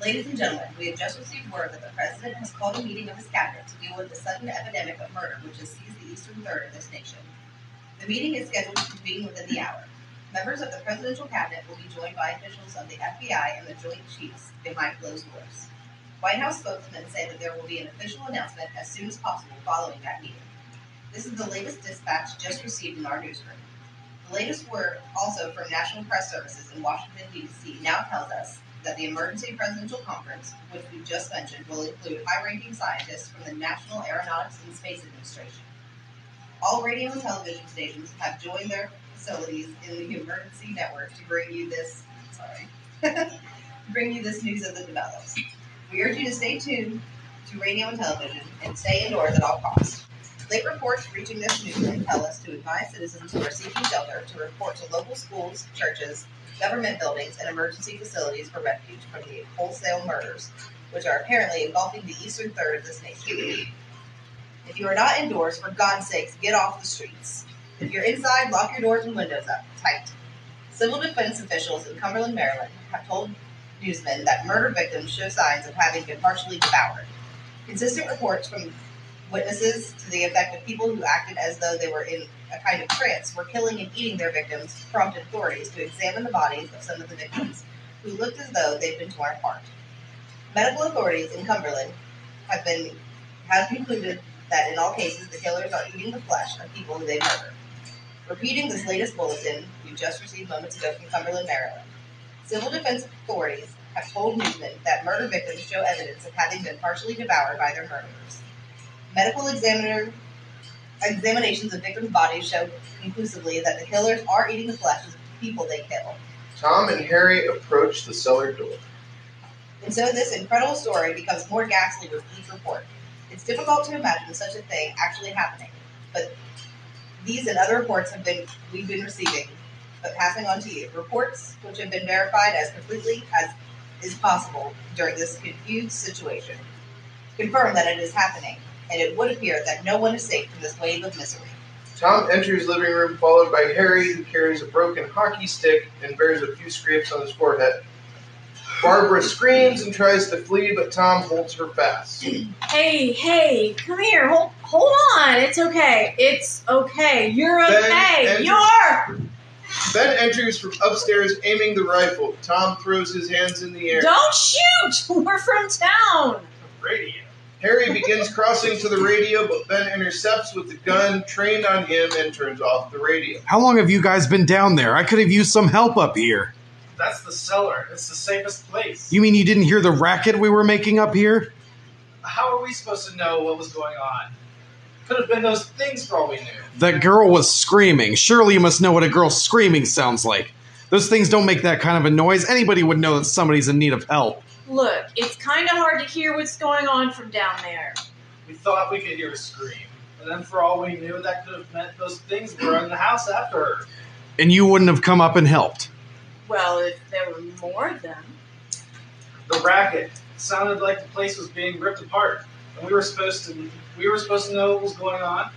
Ladies and gentlemen, we have just received word that the President has called a meeting of his cabinet to deal with the sudden epidemic of murder which has seized the eastern third of this nation. The meeting is scheduled to convene within the hour. Members of the Presidential Cabinet will be joined by officials of the FBI and the Joint Chiefs behind closed doors. White House spokesmen say that there will be an official announcement as soon as possible following that meeting. This is the latest dispatch just received in our newsroom. The latest word, also from National Press Services in Washington, D.C., now tells us that the Emergency Presidential Conference, which we just mentioned, will include high-ranking scientists from the National Aeronautics and Space Administration. All radio and television stations have joined their facilities in the emergency network to bring you this, news as it develops. We urge you to stay tuned to radio and television and stay indoors at all costs. Late reports reaching this newsroom tell us to advise citizens who are seeking shelter to report to local schools, churches, government buildings, and emergency facilities for refuge from the wholesale murders, which are apparently engulfing the eastern third of this nation. If you are not indoors, for God's sakes, get off the streets. If you're inside, lock your doors and windows up tight. Civil defense officials in Cumberland, Maryland, have told newsmen that murder victims show signs of having been partially devoured. Consistent reports from witnesses to the effect of people who acted as though they were in a kind of trance were killing and eating their victims prompted authorities to examine the bodies of some of the victims, who looked as though they'd been torn apart. Medical authorities in Cumberland have concluded that in all cases the killers are eating the flesh of people who they murdered. Repeating this latest bulletin we just received moments ago from Cumberland, Maryland, civil defense authorities have told newsmen that murder victims show evidence of having been partially devoured by their murderers. Medical examinations of victims' bodies show conclusively that the killers are eating the flesh of the people they kill. Tom and Harry approach the cellar door. And so this incredible story becomes more ghastly with each report. It's difficult to imagine such a thing actually happening, but these and other reports we've been receiving, but passing on to you. Reports which have been verified as completely as is possible during this confused situation confirm that it is happening, and it would appear that no one is safe from this wave of misery. Tom enters the living room, followed by Harry, who carries a broken hockey stick and bears a few scrapes on his forehead. Barbara screams and tries to flee, but Tom holds her fast. Hey, come here. Hold on. It's okay. It's okay. You're okay. Ben enters from upstairs, aiming the rifle. Tom throws his hands in the air. Don't shoot! We're from town. Radio. Harry begins crossing to the radio, but Ben intercepts with the gun trained on him and turns off the radio. How long have you guys been down there? I could have used some help up here. That's the cellar. It's the safest place. You mean you didn't hear the racket we were making up here? How are we supposed to know what was going on? Could have been those things for all we knew. That girl was screaming. Surely you must know what a girl screaming sounds like. Those things don't make that kind of a noise. Anybody would know that somebody's in need of help. Look, it's kind of hard to hear what's going on from down there. We thought we could hear a scream. And then for all we knew, that could have meant those things were in the house after her. And you wouldn't have come up and helped. Well, if there were more of them. the racket. It sounded like the place was being ripped apart, and we were supposed to know what was going on.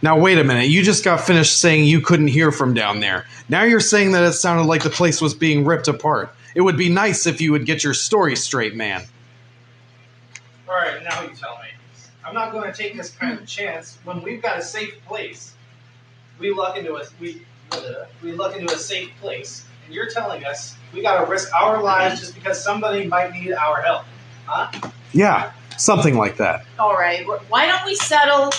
Now, wait a minute. You just got finished saying you couldn't hear from down there. Now you're saying that it sounded like the place was being ripped apart. It would be nice if you would get your story straight, man. All right, now you tell me. I'm not going to take this kind of chance when we've got a safe place. We luck into a safe place, and you're telling us we got to risk our lives just because somebody might need our help, huh? Yeah, something like that. All right, why don't we settle?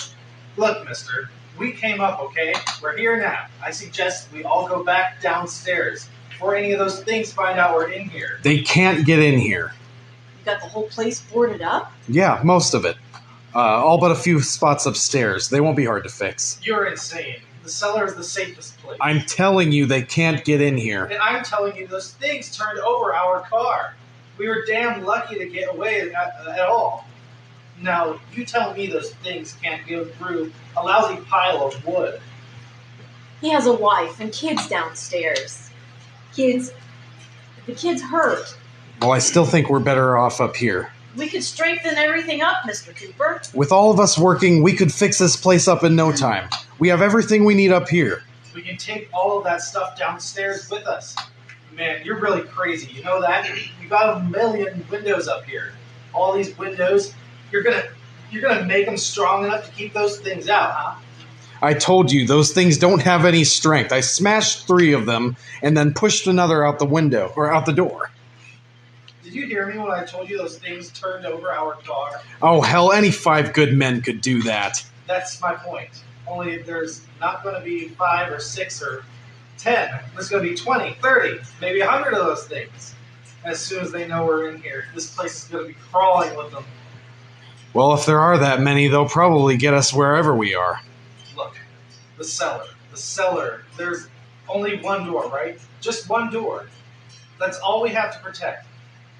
Look, mister, we came up, okay? We're here now. I suggest we all go back downstairs before any of those things find out we're in here. They can't get in here. You got the whole place boarded up? Yeah, most of it. All but a few spots upstairs. They won't be hard to fix. You're insane. The cellar is the safest place. I'm telling you, they can't get in here. And I'm telling you, those things turned over our car. We were damn lucky to get away at all. Now, you tell me those things can't go through a lousy pile of wood. He has a wife and kids downstairs. The kid's hurt. Well, I still think we're better off up here. We could strengthen everything up, Mr. Cooper. With all of us working, we could fix this place up in no time. We have everything we need up here. We can take all of that stuff downstairs with us. Man, you're really crazy. You know that? We got a million windows up here. All these windows, you're gonna make them strong enough to keep those things out, huh? I told you, those things don't have any strength. I smashed 3 of them and then pushed another out the window, or out the door. Did you hear me when I told you those things turned over our car? Oh, hell, any 5 good men could do that. That's my point. Only there's not going to be 5 or 6 or 10. There's going to be 20, 30, maybe 100 of those things. As soon as they know we're in here, this place is going to be crawling with them. Well, if there are that many, they'll probably get us wherever we are. Look, the cellar. The cellar. There's only one door, right? Just one door. That's all we have to protect.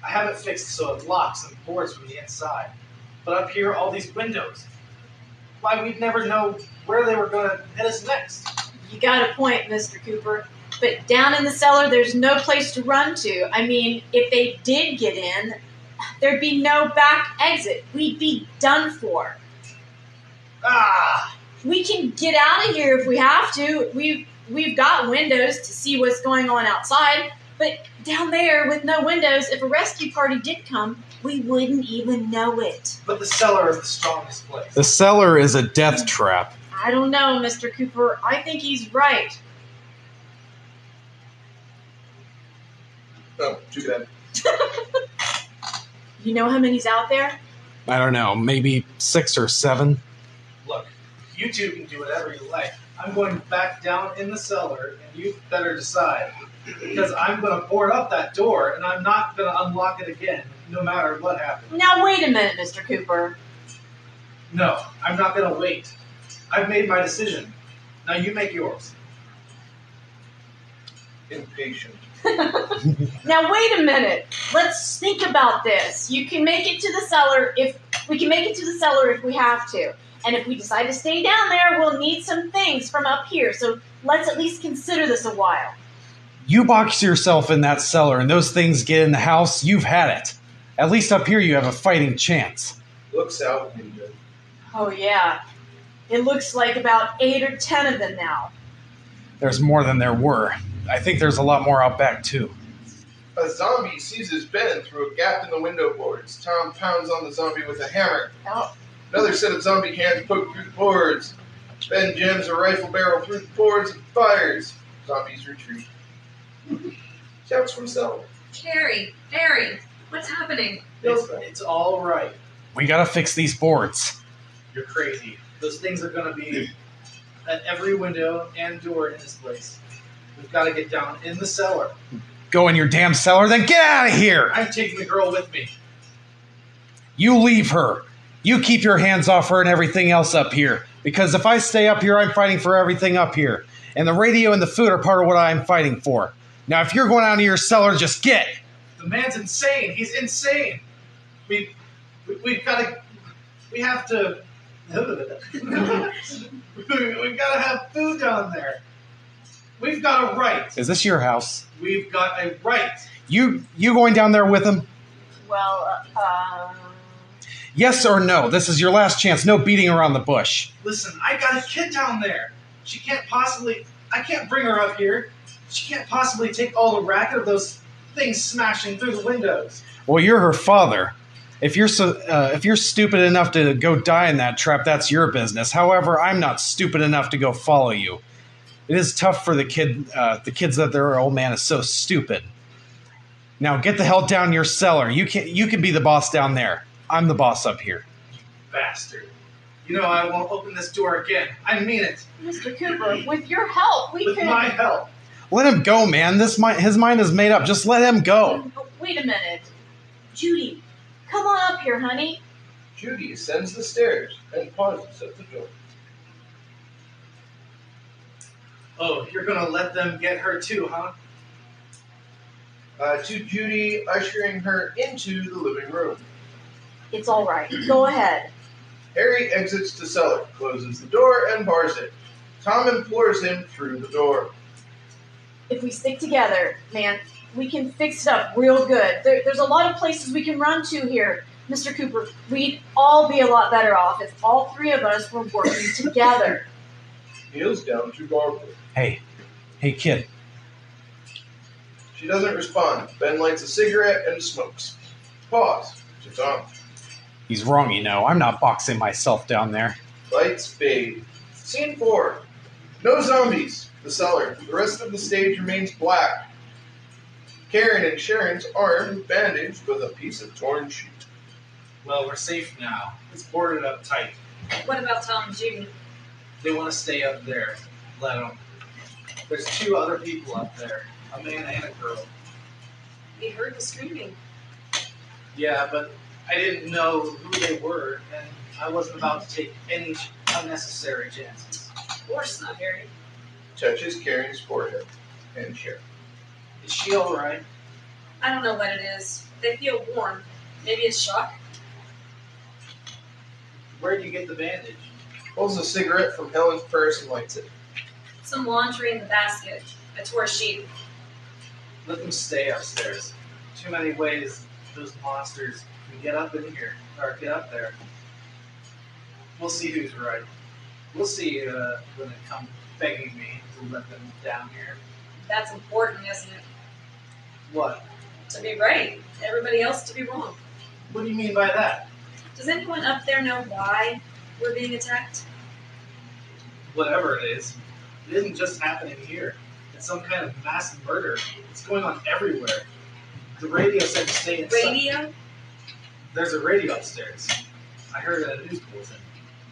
I have it fixed so it locks and boards from the inside. But up here, all these windows. Why, we'd never know where they were going to hit us next. You got a point, Mr. Cooper. But down in the cellar, there's no place to run to. I mean, if they did get in, there'd be no back exit. We'd be done for. We can get out of here if we have to. We've got windows to see what's going on outside. But down there with no windows, if a rescue party did come, we wouldn't even know it. But the cellar is the strongest place. The cellar is a death trap. I don't know, Mr. Cooper. I think he's right. Oh, too bad. You know how many's out there? I don't know, maybe 6 or 7. Look, you two can do whatever you like. I'm going back down in the cellar, and you better decide. Because I'm going to board up that door, and I'm not going to unlock it again, no matter what happens. Now, wait a minute, Mr. Cooper. No, I'm not going to wait. I've made my decision. Now you make yours. Impatient. Now, wait a minute. Let's think about this. You can make it to the cellar if we have to. And if we decide to stay down there, we'll need some things from up here. So let's at least consider this a while. You box yourself in that cellar and those things get in the house, you've had it. At least up here you have a fighting chance. Looks out window. Oh, yeah. It looks like about 8 or 10 of them now. There's more than there were. I think there's a lot more out back, too. A zombie seizes Ben through a gap in the window boards. Tom pounds on the zombie with a hammer. Oh. Another set of zombie hands poke through the boards. Ben jams a rifle barrel through the boards and fires. Zombies retreat. Shouts from cell. Carrie, Harry, what's happening? It's all right. We gotta fix these boards. You're crazy. Those things are going to be at every window and door in this place. We've got to get down in the cellar. Go in your damn cellar, then get out of here! I'm taking the girl with me. You leave her. You keep your hands off her and everything else up here. Because if I stay up here, I'm fighting for everything up here. And the radio and the food are part of what I'm fighting for. Now, if you're going out into your cellar, just get. The man's insane. He's insane. We have to. We've got to have food down there. We've got a right. Is this your house? We've got a right. You going down there with him? well, Yes or no? This is your last chance. No beating around the bush. Listen, I got a kid down there. She can't possibly. I can't bring her up here. She can't possibly take all the racket of those things smashing through the windows. Well, you're her father. If you're stupid enough to go die in that trap, that's your business. However, I'm not stupid enough to go follow you. It is tough for the kids that their old man is so stupid. Now get the hell down your cellar. You can be the boss down there. I'm the boss up here. Bastard. You know I won't open this door again. I mean it. Mr. Cooper, with your help, we With could. my help. Let him go, man. His mind is made up. Just let him go. Oh, wait a minute. Judy, come on up here, honey. Judy ascends the stairs and pauses at the door. Oh, you're gonna let them get her too, huh? To Judy, ushering her into the living room. It's all right. Go ahead. Harry exits the cellar, closes the door, and bars it. Tom implores him through the door. If we stick together, man, we can fix it up real good. There's a lot of places we can run to here. Mr. Cooper, we'd all be a lot better off if all three of us were working together. Kneels down to Barbara. Hey, kid. She doesn't respond. Ben lights a cigarette and smokes. Pause. To Tom. He's wrong, you know. I'm not boxing myself down there. Lights fade. Scene 4. No zombies. The cellar. The rest of the stage remains black. Karen and Sharon's arm bandaged with a piece of torn sheet. Well, we're safe now. It's boarded up tight. What about Tom and Judy? They want to stay up there. Let them. There's 2 other people up there. A man and a girl. We heard the screaming. Yeah, but I didn't know who they were, and I wasn't about to take any unnecessary chances. Of course not, Harry. Touches Karen's forehead. And Sharon. Is she alright? I don't know what it is. They feel warm. Maybe it's shock. Where'd you get the bandage? Pulls a cigarette from Helen's purse and lights it. Some laundry in the basket. I tore a sheet. Let them stay upstairs. Too many ways those monsters can get up in here, or get up there. We'll see who's right. We'll see when it comes begging me to let them down here. That's important, isn't it? What? To be right. Everybody else to be wrong. What do you mean by that? Does anyone up there know why we're being attacked? Whatever it is, it isn't just happening here. It's some kind of mass murder. It's going on everywhere. The radio said to stay inside. Radio? There's a radio upstairs. I heard it at a news bulletin.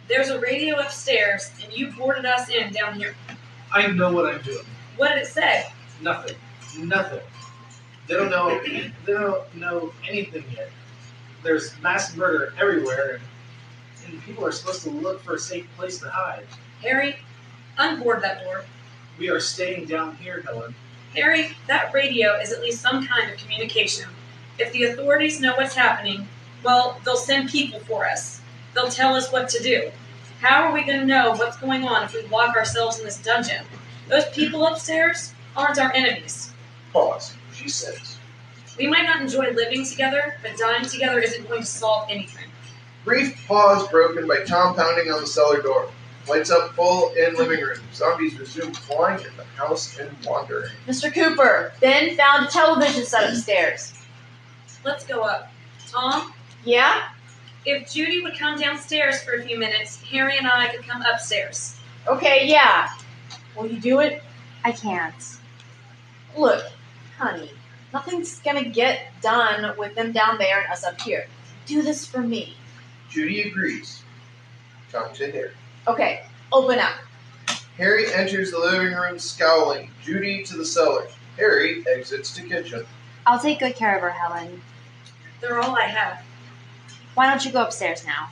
There's a radio upstairs, and you boarded us in down here. I know what I'm doing. What did it say? Nothing. Nothing. They don't know. They don't know anything yet. There's mass murder everywhere, and people are supposed to look for a safe place to hide. Harry, unboard that door. We are staying down here, Helen. Harry, that radio is at least some kind of communication. If the authorities know what's happening, well, they'll send people for us. They'll tell us what to do. How are we going to know what's going on if we lock ourselves in this dungeon? Those people upstairs aren't our enemies. Pause. She says. We might not enjoy living together, but dying together isn't going to solve anything. Brief pause broken by Tom pounding on the cellar door. Lights up full in living room. Zombies resume flying in the house and wandering. Mr. Cooper, Ben found a television set upstairs. Let's go up. Tom? Yeah? If Judy would come downstairs for a few minutes, Harry and I could come upstairs. Okay, yeah. Will you do it? I can't. Look, honey, nothing's gonna get done with them down there and us up here. Do this for me. Judy agrees. Tom to Harry. Okay, open up. Harry enters the living room scowling. Judy to the cellar. Harry exits to kitchen. I'll take good care of her, Helen. They're all I have. Why don't you go upstairs now?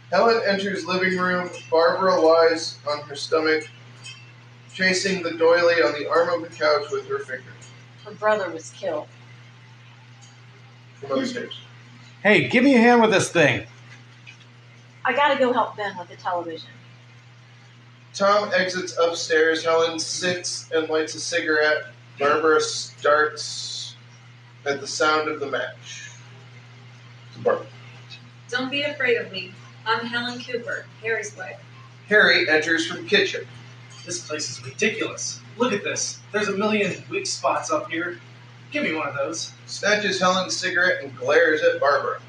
Helen enters living room. Barbara lies on her stomach, chasing the doily on the arm of the couch with her finger. Her brother was killed. From upstairs. Hey, give me a hand with this thing. I gotta go help Ben with the television. Tom exits upstairs. Helen sits and lights a cigarette. Barbara starts at the sound of the match. Don't be afraid of me. I'm Helen Cooper, Harry's wife. Harry enters from kitchen. This place is ridiculous. Look at this. There's a million weak spots up here. Give me one of those. Snatches Helen's cigarette and glares at Barbara.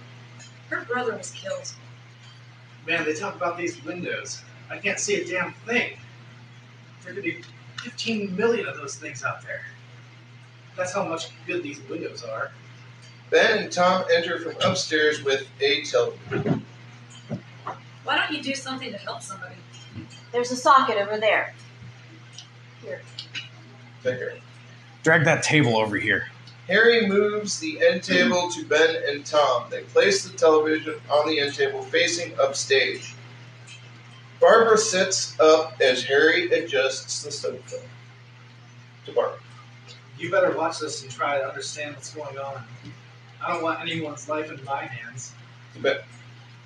Her brother was killed. Man, they talk about these windows. I can't see a damn thing. There could be 15 million of those things out there. That's how much good these windows are. Ben and Tom enter from upstairs with a television. Why don't you do something to help somebody? There's a socket over there. Here. Take care. Drag that table over here. Harry moves the end table to Ben and Tom. They place the television on the end table facing upstage. Barbara sits up as Harry adjusts the sofa. To Barbara. You better watch this and try to understand what's going on. I don't want anyone's life in my hands. To Ben.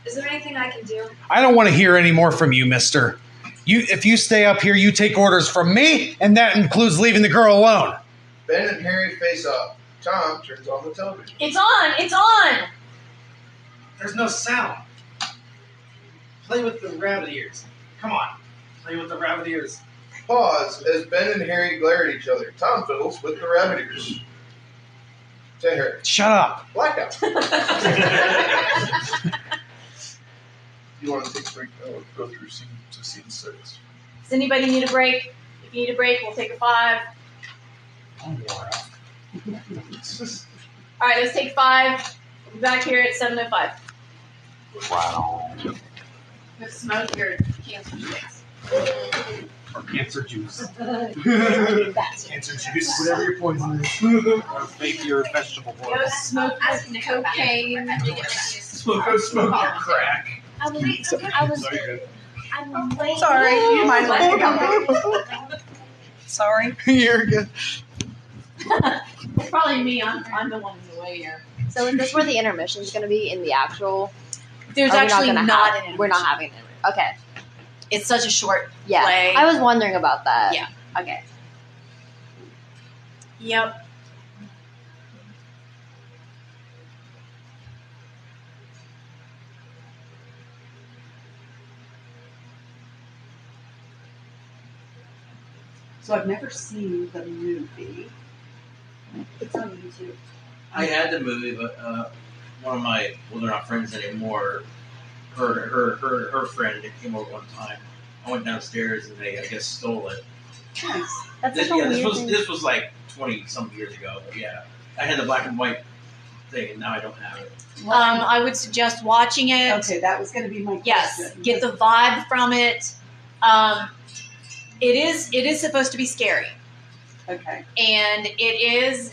Is there anything I can do? I don't want to hear any more from you, mister. If you stay up here, you take orders from me, and that includes leaving the girl alone. Ben and Harry face off. Tom turns on the television. It's on! It's on! There's no sound. Play with the rabbit ears. Come on. Play with the rabbit ears. Pause as Ben and Harry glare at each other. Tom fiddles with the rabbit ears. To Harry. Shut up. Blackout. You want to take a break? I'll go through scene 6. Does anybody need a break? If you need a break, we'll take a 5. I'm wore out. All right, let's take 5. We'll be back here at 7:05. Wow. Go smoke your cancer sticks. Or cancer juice. Cancer juice. Whatever your poison is. Or fake your vegetable oil. Go smoke your cocaine. Smoke your crack. Sorry, you mind laughing about me? Sorry. You're good. It's probably me. I'm the one in the way here. So is this where the intermission is going to be in the actual? There's Are we actually gonna not have- an intermission. We're not having an intermission. Okay. It's such a short Yeah. play. I was wondering about that. Yeah. Okay. Yep. So I've never seen the movie. It's on YouTube. I had the movie, but one of my, well, they're not friends anymore. Her friend that came over one time. I went downstairs and they, I guess, stole it. Nice. That's This, such a yeah, weird thing. this was like 20-some years ago. But yeah, I had the black and white thing, and now I don't have it. I would suggest watching it. Okay, that was going to be my question. Yes, get the vibe from it. It is supposed to be scary, Okay. and it is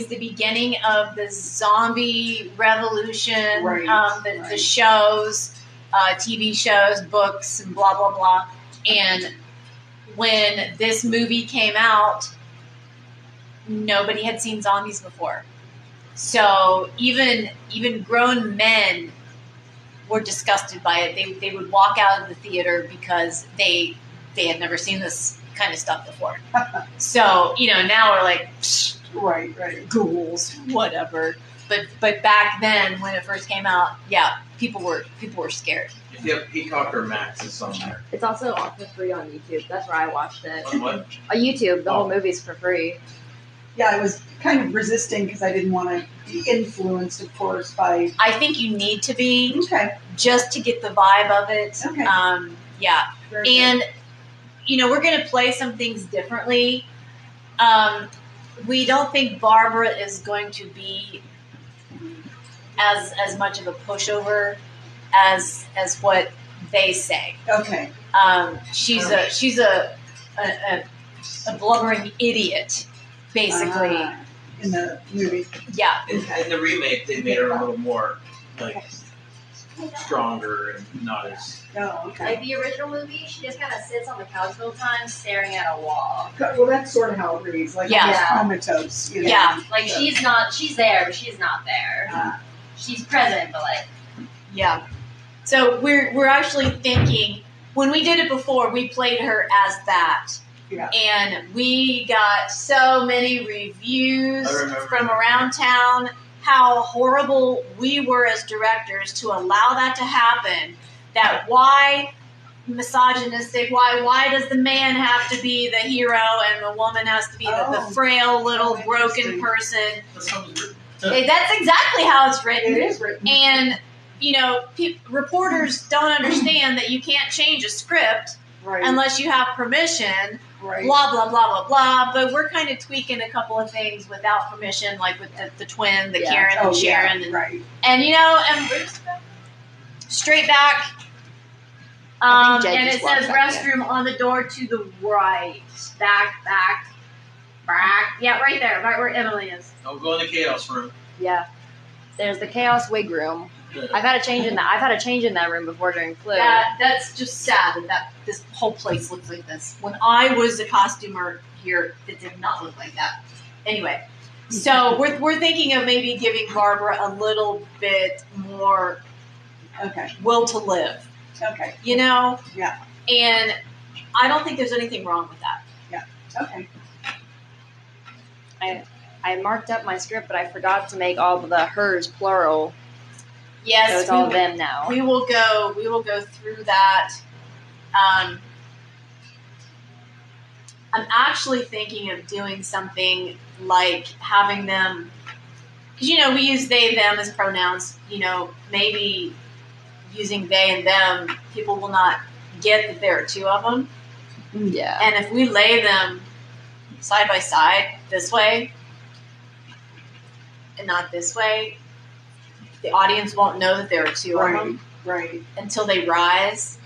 the beginning of the zombie revolution. Right, The right. shows, TV shows, books, and blah blah blah. And when this movie came out, nobody had seen zombies before. So even grown men were disgusted by it. They would walk out of the theater because they had never seen this kind of stuff before. So, now we're like, psh, Right. ghouls, whatever. But back then, when it first came out, yeah, people were scared. If you have Peacock or Max, it's on there. It's also for free on YouTube. That's where I watched it. On what? On YouTube, the whole movie's for free. Yeah, I was kind of resisting because I didn't want to be influenced, of course, by. I think you need to be Okay. just to get the vibe of it. Okay. Yeah. Very good. And, we're going to play some things differently. We don't think Barbara is going to be as much of a pushover as what they say. Okay. She's a blubbering idiot, basically. In the movie. Yeah. In the remake, they made her a little more like stronger and not as. Oh, okay. Like the original movie, she just kind of sits on the couch the whole time, staring at a wall. Well, that's sort of how it reads. Like Yeah. almost comatose. Yeah. Like she's there, but she's not there. She's present, but like. Yeah. So we're actually thinking, when we did it before, we played her as that. Yeah. And we got so many reviews I remember. from around town. how horrible we were as directors to allow that to happen. That why misogynistic, why does the man have to be the hero and the woman has to be the frail little broken person? That's exactly how it's written. It is written. And, you know, reporters don't understand that you can't change a script unless you have permission. Blah, blah, blah, blah, blah. But we're kind of tweaking a couple of things without permission, like with the twin, the Karen and Sharon. And, you know, and straight back. And it says restroom on the door to the right. Back. Yeah, right there, right where Emily is. Don't go in the chaos room. Yeah. There's the chaos wig room. I've had a change in that room before during flu. That's just sad that this whole place looks like this. When I was a costumer here, it did not look like that. Anyway, so we're thinking of maybe giving Barbara a little bit more will to live. Okay. You know? Yeah. And I don't think there's anything wrong with that. Yeah. Okay. I marked up my script, but I forgot to make all of the hers plural. Yes, so it's all them now. We will go through that. I'm actually thinking of doing something like having them, because, you know, we use they, them as pronouns. You know, maybe using they and them, people will not get that there are two of them. Yeah. And if we lay them side by side this way and not this way, the audience won't know that there are two of them. Right. Until they rise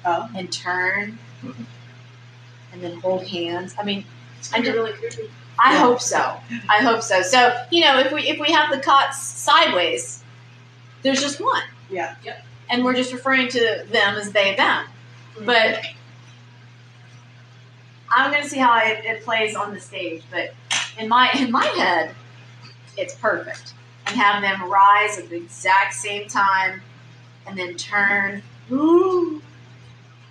and turn and then hold hands. I mean, I hope so. I hope so. So, you know, if we have the cots sideways, there's just one. Yeah. Yep. And we're just referring to them as they, them. But I'm going to see how it plays on the stage. But in my head, it's perfect. And have them rise at the exact same time and then turn. Ooh.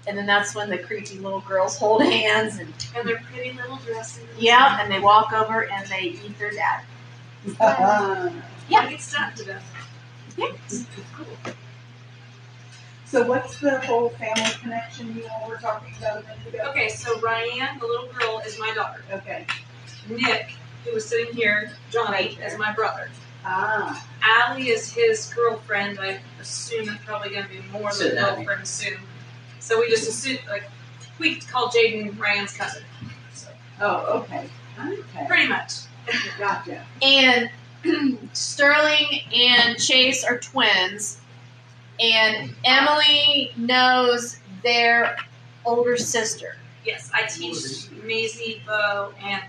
And then that's when the creepy little girls hold hands. And their pretty little dresses. Yeah, and they walk over and they eat their dad. Yeah. It's not to them. Yeah. Cool. So what's the whole family connection you all were talking about a minute ago? Okay, so Ryan, the little girl, is my daughter. Okay. Nick, who was sitting here, Johnny, is my brother. Ah. Allie is his girlfriend. I assume it's probably going to be more than a girlfriend soon. So we just assume, we call Jaden Ryan's cousin. So. Oh, okay. Pretty much. Gotcha. And Sterling and Chase are twins. And Emily knows their older sister. Yes, I teach Maisie, Bo, and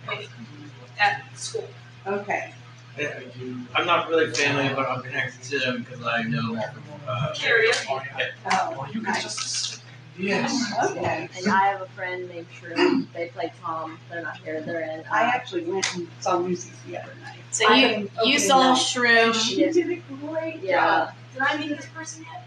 Wade at school. Okay. I'm not really family, but I'm connected to them because I know karaoke. Oh, you can just Okay. And I have a friend named Shrew. They play Tom. They're not here. They're in. I actually went and saw Lucy's the other night. So you saw Shrew. She did a great job. Did I meet this person yet?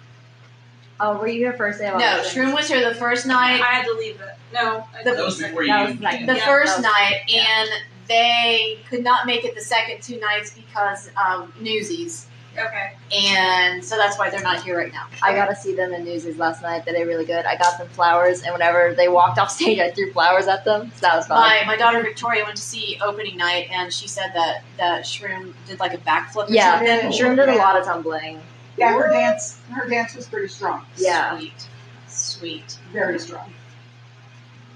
Oh, were you here first day? No, Shroom was here the first night. I had to leave it. No. That was before you. The first night, and they could not make it the second two nights because of Newsies. Okay. And so that's why they're not here right now. I got to see them in Newsies last night. They did really good. I got them flowers, and whenever they walked off stage, I threw flowers at them. So that was fun. My daughter Victoria went to see opening night, and she said that Shroom did like a backflip. Yeah, or something. Shroom did a lot of tumbling. Yeah, her dance was pretty strong. Yeah. Sweet. Very strong.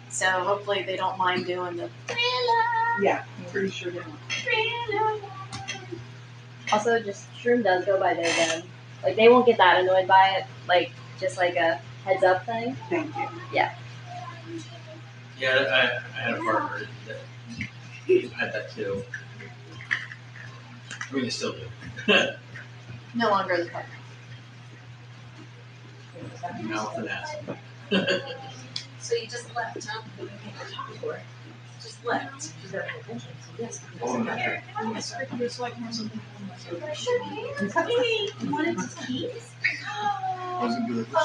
So hopefully they don't mind doing the Yeah, I'm pretty sure they won't. Also, just Shroom does go by they, them. Like, they won't get that annoyed by it. Like, just like a heads up thing. Thank you. Yeah. Yeah, I had a partner that had that too. I mean, they still do. no longer the partner. Now with an ass. So you just left, huh? Just left. Yes. You wanted to keep?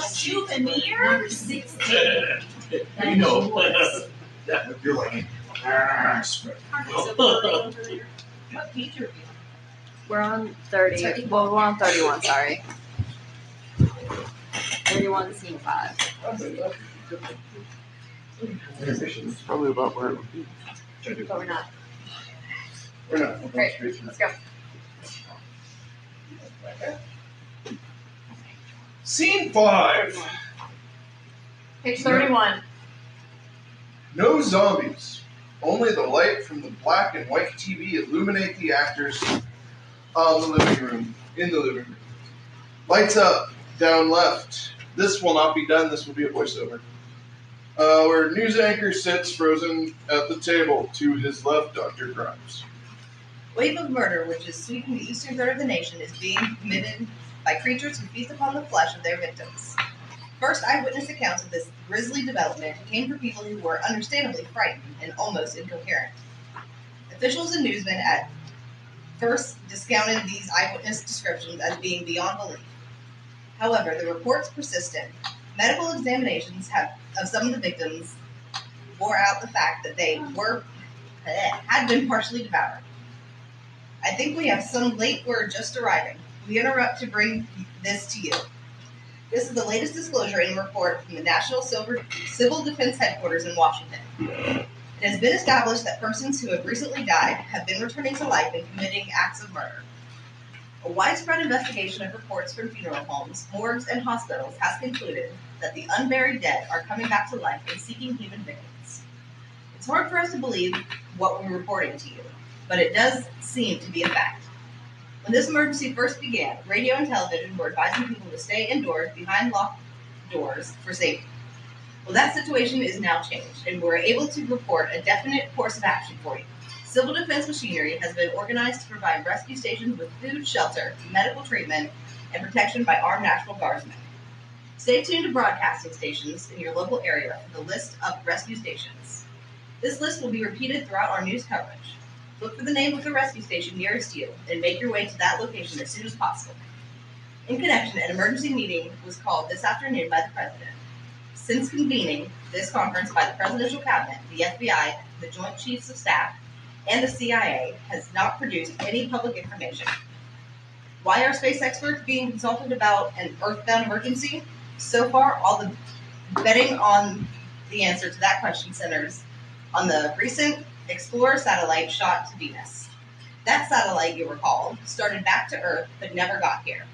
Souvenir? 16. You know. You're like, What page are you? We're on 30. Well, we're on 31, sorry. 31, scene 5. It's probably about where it would be. But we're not. We're not. We're Great. straight through. Let's go. Scene 5. Page 31. No zombies. Only the light from the black and white TV illuminate the actors in the living room. Lights up, down left. This will not be done. This will be a voiceover. Where news anchor sits frozen at the table. To his left, Dr. Grimes. Wave of murder, which is sweeping the eastern third of the nation, is being committed by creatures who feast upon the flesh of their victims. First eyewitness accounts of this grisly development came from people who were understandably frightened and almost incoherent. Officials and newsmen at first discounted these eyewitness descriptions as being beyond belief. However, the reports persisted. Medical examinations of some of the victims bore out the fact that they had been partially devoured. I think we have some late word just arriving. We interrupt to bring this to you. This is the latest disclosure in a report from the National Civil Defense Headquarters in Washington. It has been established that persons who have recently died have been returning to life and committing acts of murder. A widespread investigation of reports from funeral homes, morgues, and hospitals has concluded that the unburied dead are coming back to life and seeking human victims. It's hard for us to believe what we're reporting to you, but it does seem to be a fact. When this emergency first began, radio and television were advising people to stay indoors behind locked doors for safety. Well, that situation is now changed, and we're able to report a definite course of action for you. Civil defense machinery has been organized to provide rescue stations with food, shelter, medical treatment, and protection by armed National Guardsmen. Stay tuned to broadcasting stations in your local area for the list of rescue stations. This list will be repeated throughout our news coverage. Look for the name of the rescue station nearest you and make your way to that location as soon as possible. In connection, an emergency meeting was called this afternoon by the President. Since convening this conference by the Presidential Cabinet, the FBI, the Joint Chiefs of Staff, and the CIA has not produced any public information. Why are space experts being consulted about an Earthbound emergency? So far, all the betting on the answer to that question centers on the recent Explorer satellite shot to Venus. That satellite, you'll recall, started back to Earth but never got here.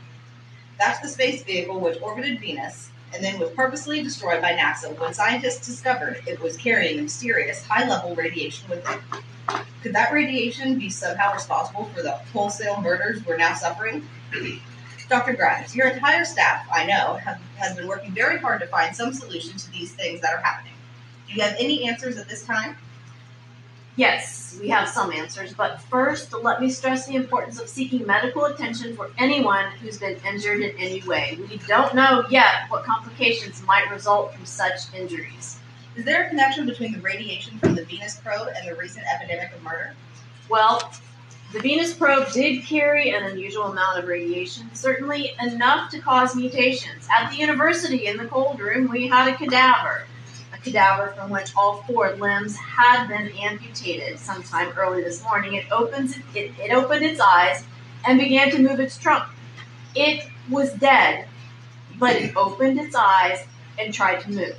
That's the space vehicle which orbited Venus and then was purposely destroyed by NASA when scientists discovered it was carrying mysterious high-level radiation with it. Could that radiation be somehow responsible for the wholesale murders we're now suffering? Dr. Grimes, your entire staff, I know, has been working very hard to find some solution to these things that are happening. Do you have any answers at this time? Yes, we have some answers, but first, let me stress the importance of seeking medical attention for anyone who's been injured in any way. We don't know yet what complications might result from such injuries. Is there a connection between the radiation from the Venus probe and the recent epidemic of murder? Well, the Venus probe did carry an unusual amount of radiation, certainly enough to cause mutations. At the university in the cold room, we had a cadaver from which all 4 limbs had been amputated sometime early this morning. It opened its eyes and began to move its trunk. It was dead, but it opened its eyes and tried to move.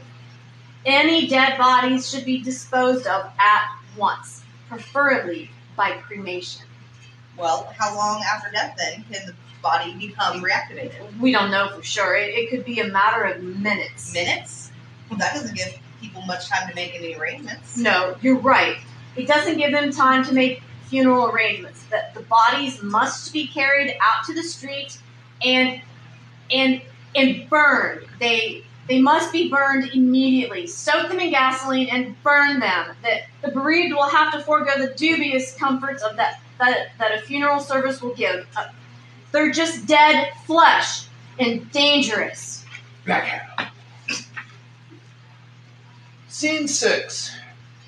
Any dead bodies should be disposed of at once, preferably by cremation. Well, how long after death, then, can the body become reactivated? We don't know for sure. It could be a matter of minutes. Minutes? Well, that doesn't give people much time to make any arrangements. No, you're right. It doesn't give them time to make funeral arrangements. That the bodies must be carried out to the street and burned. They must be burned immediately. Soak them in gasoline and burn them. The bereaved will have to forego the dubious comforts of that a funeral service will give. They're just dead flesh and dangerous. Blackout. Scene 6.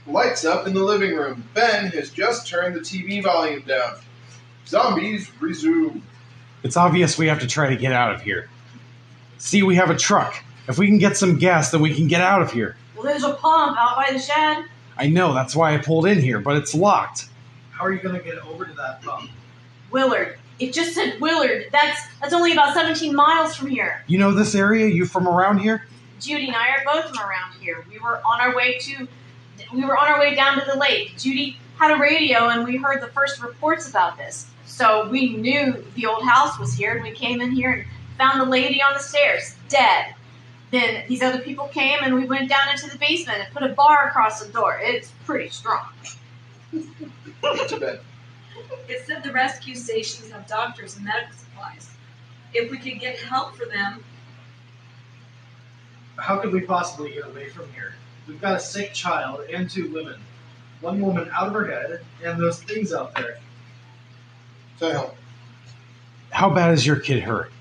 Lights up in the living room. Ben has just turned the TV volume down. Zombies resume. It's obvious we have to try to get out of here. See, we have a truck. If we can get some gas, then we can get out of here. Well, there's a pump out by the shed. I know, that's why I pulled in here, but it's locked. How are you going to get over to that pump? Willard, It just said Willard. That's only about 17 miles from here. You know this area? You from around here? Judy and I are both from around here. We were on our way down to the lake. Judy had a radio and we heard the first reports about this. So we knew the old house was here and we came in here and found the lady on the stairs, dead. Then these other people came and we went down into the basement and put a bar across the door. It's pretty strong. To bed. It said the rescue stations have doctors and medical supplies. If we could get help for them, How could we possibly get away from here? We've got a sick child and 2 women. One woman out of her head, and those things out there. So, How bad is your kid hurt?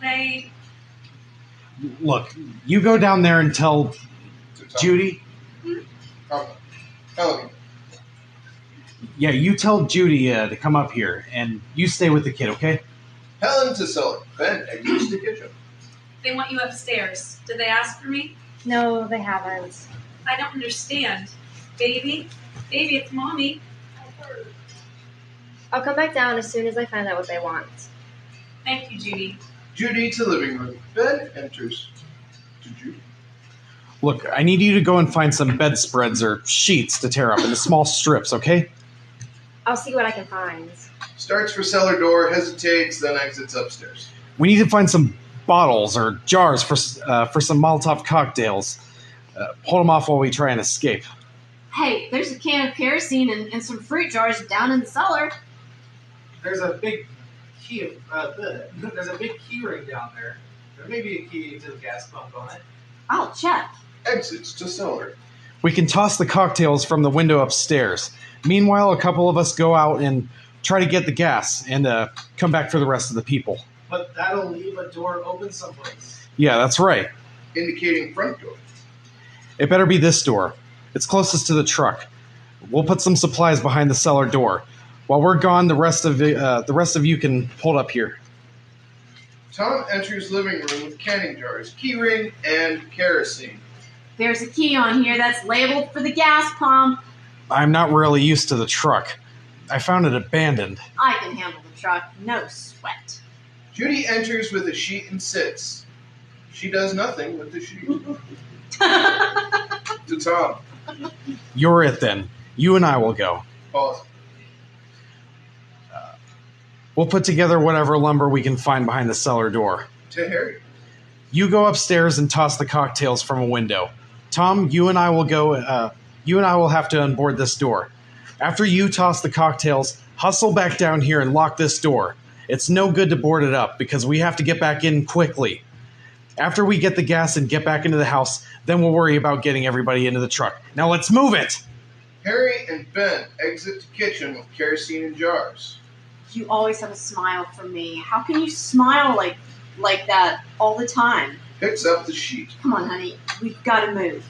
they Look, you go down there and tell Judy. Tell me. Yeah, you tell Judy to come up here, and you stay with the kid, okay? Helen to cellar. Ben, exit the kitchen. they want you upstairs. Did they ask for me? No, they haven't. I don't understand. Baby, it's mommy. I'll come back down as soon as I find out what they want. Thank you, Judy. Judy to living room. Ben enters to Judy. Look, I need you to go and find some bedspreads or sheets to tear up into small strips, okay? I'll see what I can find. Starts for cellar door, hesitates, then exits upstairs. We need to find some bottles or jars for some Molotov cocktails. Hold them off while we try and escape. Hey, there's a can of kerosene and some fruit jars down in the cellar. There's a big key. There's a big key ring down there. There may be a key to the gas pump on it. I'll check. Exits to cellar. We can toss the cocktails from the window upstairs. Meanwhile, a couple of us go out and try to get the gas and come back for the rest of the people. But that'll leave a door open someplace. Yeah, that's right. Indicating front door. It better be this door. It's closest to the truck. We'll put some supplies behind the cellar door. While we're gone, the rest of you can hold up here. Tom enters living room with canning jars, key ring, and kerosene. There's a key on here that's labeled for the gas pump. I'm not really used to the truck. I found it abandoned. I can handle the truck. No sweat. Judy enters with a sheet and sits. She does nothing with the sheet. To Tom. You're it then. You and I will go. Pause. We'll put together whatever lumber we can find behind the cellar door. To Harry. You go upstairs and toss the cocktails from a window. Tom, you and I will go. You and I will have to unboard this door. After you toss the cocktails, hustle back down here and lock this door. It's no good to board it up because we have to get back in quickly. After we get the gas and get back into the house, then we'll worry about getting everybody into the truck. Now let's move it! Harry and Ben exit the kitchen with kerosene and jars. You always have a smile for me. How can you smile like that all the time? Picks up the sheet. Come on, honey. We've got to move.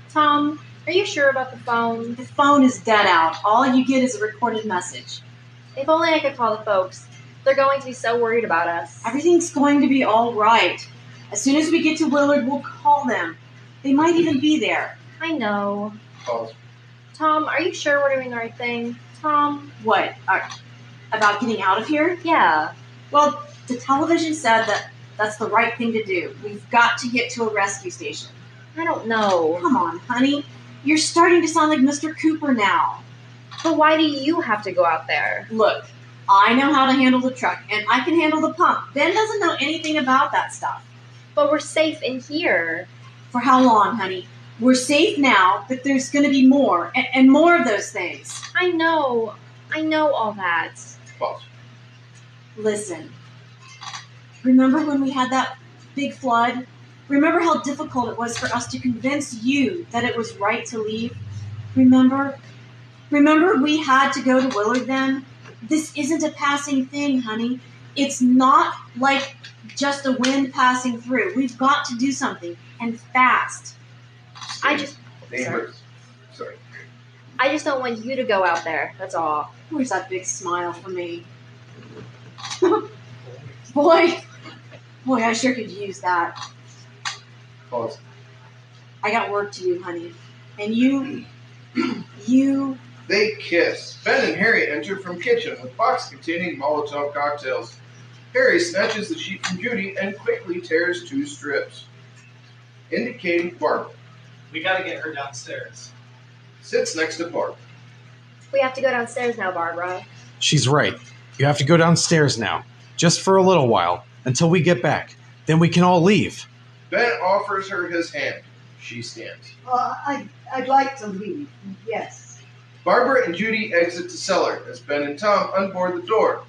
Tom, are you sure about the phone? The phone is dead out. All you get is a recorded message. If only I could call the folks. They're going to be so worried about us. Everything's going to be all right. As soon as we get to Willard, we'll call them. They might even be there. I know. Pause. Tom, are you sure we're doing the right thing? Tom? What? About getting out of here? Yeah. Well, the television said that that's the right thing to do. We've got to get to a rescue station. I don't know. Come on, honey. You're starting to sound like Mr. Cooper now. But why do you have to go out there? Look, I know how to handle the truck, and I can handle the pump. Ben doesn't know anything about that stuff. But we're safe in here. For how long, honey? We're safe now, but there's going to be more, and more of those things. I know all that. Pause. Listen, remember when we had that big flood? Remember how difficult it was for us to convince you that it was right to leave? Remember we had to go to Willard then? This isn't a passing thing, honey. It's not like just a wind passing through. We've got to do something, and fast. I just don't want you to go out there. That's all. Where's that big smile for me? Boy, I sure could use that. Pause. I got work to do, honey. And you They kiss. Ben and Harry enter from kitchen with box containing Molotov cocktails. Harry snatches the sheet from Judy and quickly tears 2 strips, indicating Barbara. We gotta get her downstairs. Sits next to Barbara. We have to go downstairs now, Barbara. She's right. You have to go downstairs now, just for a little while, until we get back. Then we can all leave. Ben offers her his hand. She stands. I'd like to leave, yes. Barbara and Judy exit the cellar as Ben and Tom unboard the door.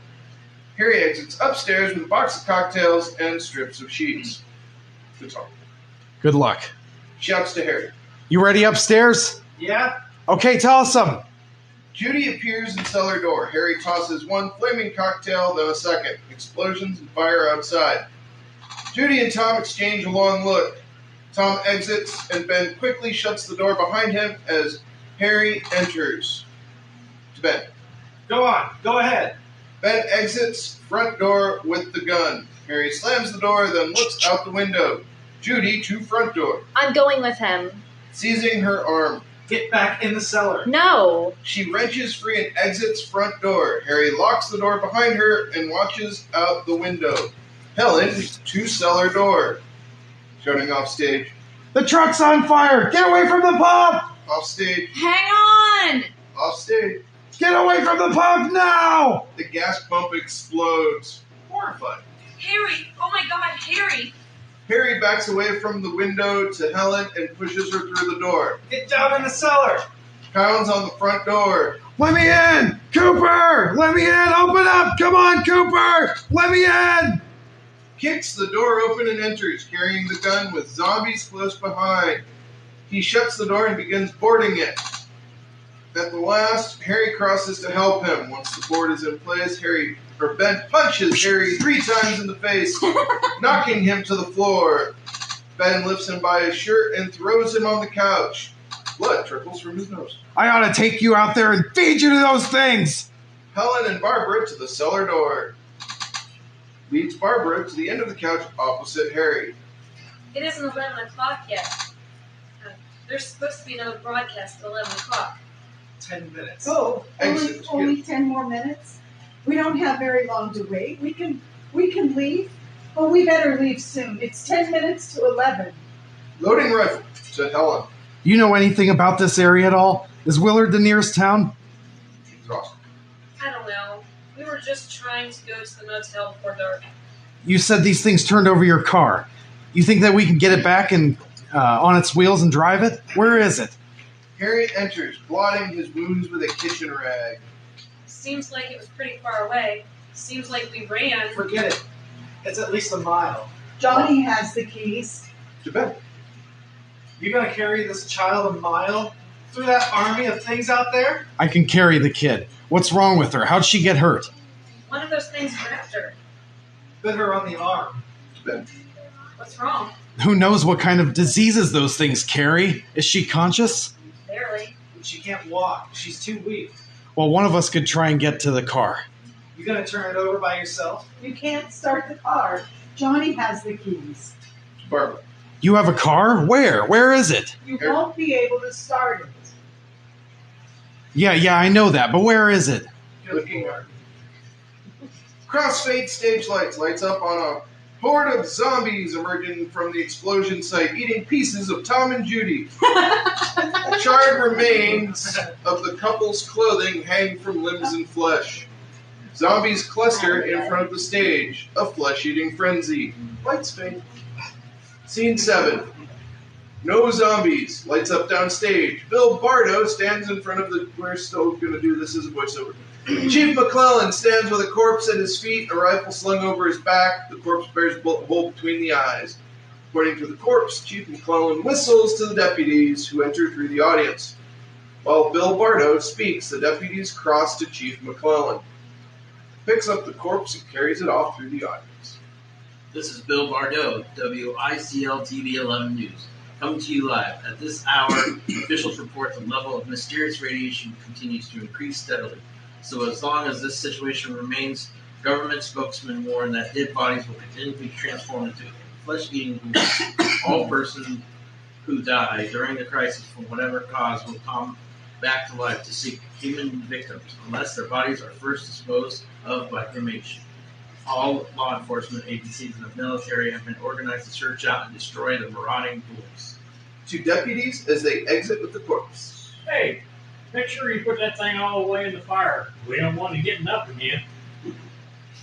Harry exits upstairs with a box of cocktails and strips of sheets. To Tom. Good luck. Shouts to Harry. You ready upstairs? Yeah? Okay, toss them. Judy appears in cellar door. Harry tosses 1 flaming cocktail, then a second. Explosions and fire outside. Judy and Tom exchange a long look. Tom exits, and Ben quickly shuts the door behind him as Harry enters. To Ben. Go on. Go ahead. Ben exits front door with the gun. Harry slams the door, then looks out the window. Judy to front door. I'm going with him. Seizing her arm. Get back in the cellar. No. She wrenches free and exits front door. Harry locks the door behind her and watches out the window. Helen to cellar door. Shutting off stage. The truck's on fire. Get away from the pump. Off stage. Hang on! Off stage. Get away from the pump now. The gas pump explodes. Horrified. Harry! Oh my God, Harry! Harry backs away from the window to Helen and pushes her through the door. Get down in the cellar. Pounds on the front door. Let me in. Cooper, let me in. Open up. Come on, Cooper. Let me in. Kicks the door open and enters, carrying the gun with zombies close behind. He shuts the door and begins boarding it. At the last, Harry crosses to help him. Once the board is in place, Ben punches Harry 3 times in the face, knocking him to the floor. Ben lifts him by his shirt and throws him on the couch. Blood trickles from his nose. I ought to take you out there and feed you to those things. Helen and Barbara to the cellar door. Leads Barbara to the end of the couch opposite Harry. It isn't 11 o'clock yet. There's supposed to be another broadcast at 11 o'clock. 10 minutes. Oh, Exit. only 10 more minutes? We don't have very long to wait. We can leave. Well, we better leave soon. It's 10 minutes to 11. Loading rifle to Helen. You know anything about this area at all? Is Willard the nearest town? Exhausted. I don't know. We were just trying to go to the motel before dark. You said these things turned over your car. You think that we can get it back and on its wheels and drive it? Where is it? Harry enters, blotting his wounds with a kitchen rag. Seems like it was pretty far away. Seems like we ran. Forget it. It's at least a mile. Johnny has the keys. To Ben. You're gonna carry this child a mile through that army of things out there? I can carry the kid. What's wrong with her? How'd she get hurt? One of those things grabbed her. Bit her on the arm. To Ben. What's wrong? Who knows what kind of diseases those things carry? Is she conscious? Barely. She can't walk. She's too weak. Well, one of us could try and get to the car. You gonna turn it over by yourself? You can't start the car. Johnny has the keys. To Barbara. You have a car? Where? Where is it? You won't be able to start it. Yeah, I know that, but where is it? Looking at her. Crossfade stage lights up on a horde of zombies emerging from the explosion site, eating pieces of Tom and Judy. Charred remains of the couple's clothing hang from limbs and flesh. Zombies cluster in front of the stage, a flesh-eating frenzy. Lights fade. Scene 7. No zombies. Lights up downstage. Bill Bardo stands in front of the... We're still going to do this as a voiceover. Chief McClellan stands with a corpse at his feet, a rifle slung over his back. The corpse bears a bullet hole between the eyes. According to the corpse, Chief McClellan whistles to the deputies who enter through the audience. While Bill Bardo speaks, the deputies cross to Chief McClellan. Picks up the corpse and carries it off through the audience. This is Bill Bardo, WICL TV 11 News, coming to you live. At this hour, officials report the level of mysterious radiation continues to increase steadily. So as long as this situation remains, government spokesmen warn that dead bodies will continue to be transformed into flesh-eating ghouls. All persons who die during the crisis for whatever cause will come back to life to seek human victims unless their bodies are first disposed of by cremation. All law enforcement agencies and the military have been organized to search out and destroy the marauding ghouls. To deputies as they exit with the corpse. Hey, make sure you put that thing all the way in the fire. We don't want it getting up again.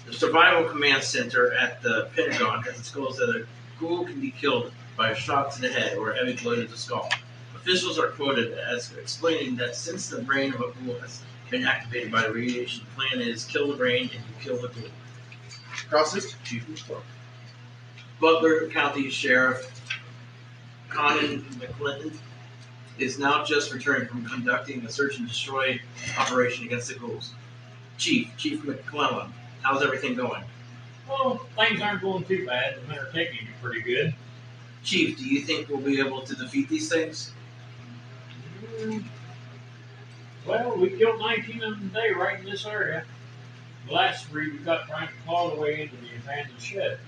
The Survival Command Center at the Pentagon has disclosed that a ghoul can be killed by a shot to the head or a heavy blow to the skull. Officials are quoted as explaining that since the brain of a ghoul has been activated by the radiation, the plan is kill the brain and you kill the ghoul. Crosses to Chief McClellan. Butler County Sheriff Conan McClinton is now just returning from conducting a search and destroy operation against the ghouls. Chief McClellan, how's everything going? Well, things aren't going too bad. The men are taking it pretty good. Chief, do you think we'll be able to defeat these things? Well, we killed 19 of them today right in this area. The last 3 we got trying to claw their way into the abandoned shed.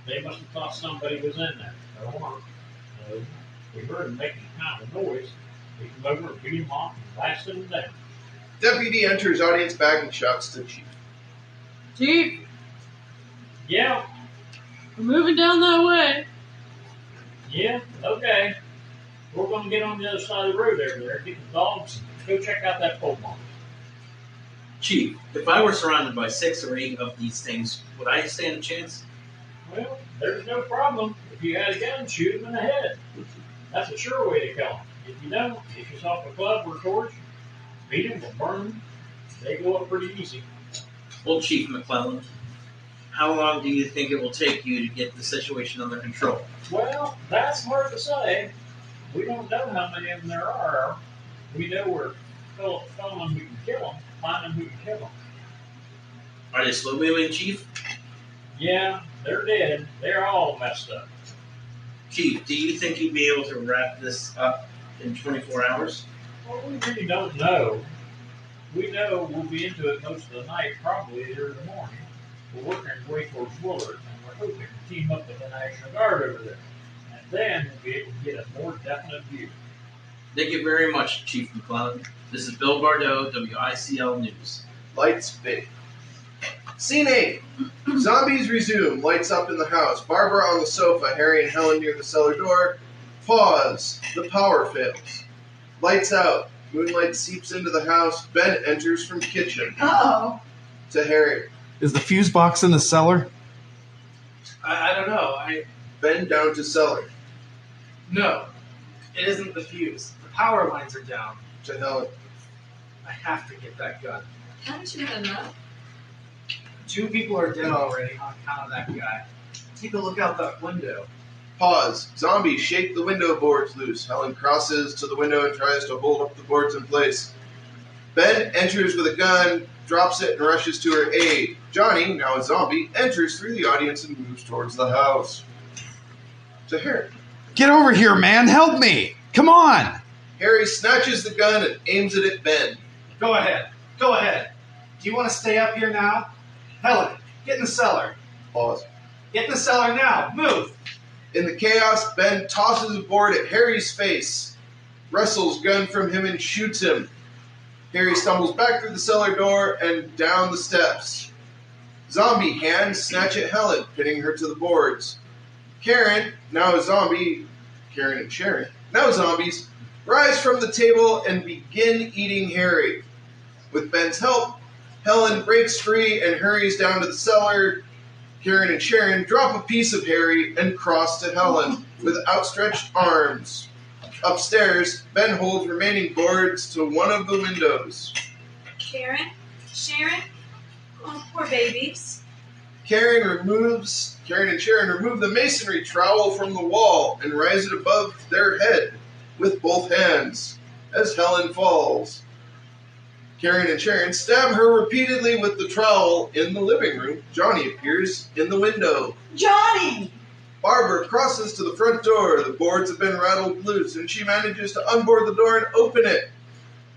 They must have thought somebody was in there. They weren't. We heard them making kind of a noise. We came over and beat them off and blasted them down. Deputy enters audience bag and shouts to Chief. Chief, Yeah, we're moving down that way. yeah, okay. We're going to get on the other side of the road over there, get the dogs, go check out that pole barn. Chief, if I were surrounded by 6 or 8 of these things, would I stand a chance? Well, there's no problem. If you had a gun, shoot them in the head. That's a sure way to kill them. If you don't, get yourself a club or a torch, beat them or burn them. They go up pretty easy. Well, Chief McClellan, how long do you think it will take you to get the situation under control? Well, that's hard to say. We don't know how many of them there are. We know we're filling who can kill them, finding who can kill them. Are they slow moving, Chief? Yeah, they're dead. They're all messed up. Chief, do you think you'd be able to wrap this up in 24 hours? Well, we really don't know. We know we'll be into it most of the night, probably here in the morning. We're working our way towards Willard, and we're hoping to team up with the National Guard over there. And then we'll be able to get a more definite view. Thank you very much, Chief McClellan. This is Bill Bardot, WICL News. Lights fade. Scene 8. Zombies resume. Lights up in the house. Barbara on the sofa. Harry and Helen near the cellar door. Pause. The power fails. Lights out. Moonlight seeps into the house. Ben enters from kitchen. Uh-oh. To Harry. Is the fuse box in the cellar? I don't know. Ben down to cellar. No, it isn't the fuse. The power lines are down. To Helen. I have to get that gun. Haven't you had enough? 2 people are dead already on account of that guy. Take a look out that window. Pause. Zombies shake the window boards loose. Helen crosses to the window and tries to hold up the boards in place. Ben enters with a gun, drops it, and rushes to her aid. Johnny, now a zombie, enters through the audience and moves towards the house. To Harry. Get over here, man. Help me. Come on. Harry snatches the gun and aims it at Ben. Go ahead. Go ahead. Do you want to stay up here now? Helen, get in the cellar. Pause. Get in the cellar now. Move. In the chaos, Ben tosses a board at Harry's face, wrestles gun from him and shoots him. Harry stumbles back through the cellar door and down the steps. Zombie hands snatch at Helen, pinning her to the boards. Karen, now a zombie, Karen and Sharon, now zombies, rise from the table and begin eating Harry. With Ben's help, Helen breaks free and hurries down to the cellar. Karen and Sharon drop a piece of Harry and cross to Helen with outstretched arms. Upstairs, Ben holds remaining boards to one of the windows. Karen? Sharon? Oh, poor babies. Karen and Sharon remove the masonry trowel from the wall and rise it above their head with both hands as Helen falls. Karen and Sharon stab her repeatedly with the trowel in the living room. Johnny appears in the window. Johnny! Barbara crosses to the front door. The boards have been rattled loose, and she manages to unboard the door and open it.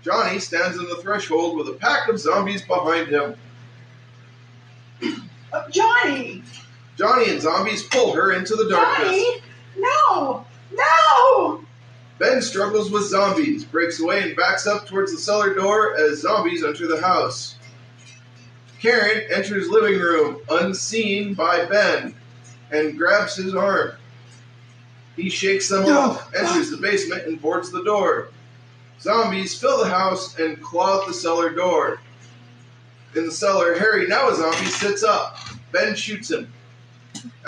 Johnny stands on the threshold with a pack of zombies behind him. Johnny! Johnny and zombies pull her into the darkness. Johnny! No! No! Ben struggles with zombies, breaks away, and backs up towards the cellar door as zombies enter the house. Karen enters living room, unseen by Ben, and grabs his arm. He shakes them off, enters the basement, and boards the door. Zombies fill the house and claw at the cellar door. In the cellar, Harry, now a zombie, sits up. Ben shoots him.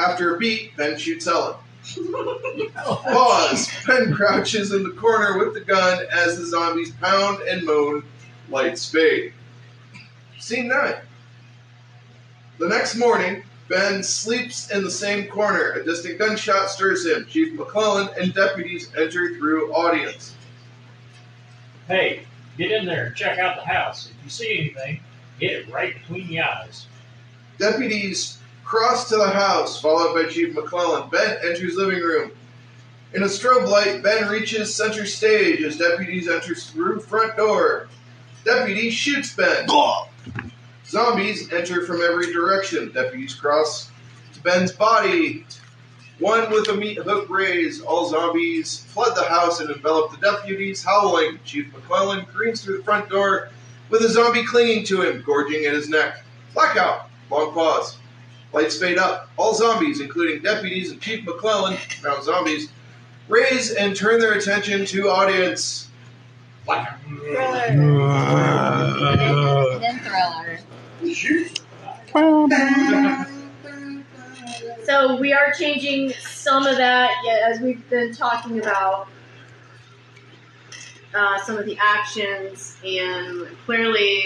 After a beat, Ben shoots Ellen. Pause. Ben crouches in the corner with the gun as the zombies pound and moan. Lights fade. Scene 9. The next morning, Ben sleeps in the same corner. A distant gunshot stirs him. Chief McClellan and deputies enter through audience. Hey, get in there and check out the house. If you see anything, hit it right between the eyes. Deputies cross to the house, followed by Chief McClellan. Ben enters living room. In a strobe light, Ben reaches center stage as deputies enter through front door. Deputy shoots Ben. Zombies enter from every direction. Deputies cross to Ben's body. One with a meat hook raised. All zombies flood the house and envelop the deputies, howling. Chief McClellan careens through the front door with a zombie clinging to him, gorging at his neck. Blackout. Long pause. Lights fade up. All zombies, including deputies and Chief McClellan, now zombies, raise and turn their attention to audience. And then Thriller. So we are changing some of that, as we've been talking about some of the actions, and clearly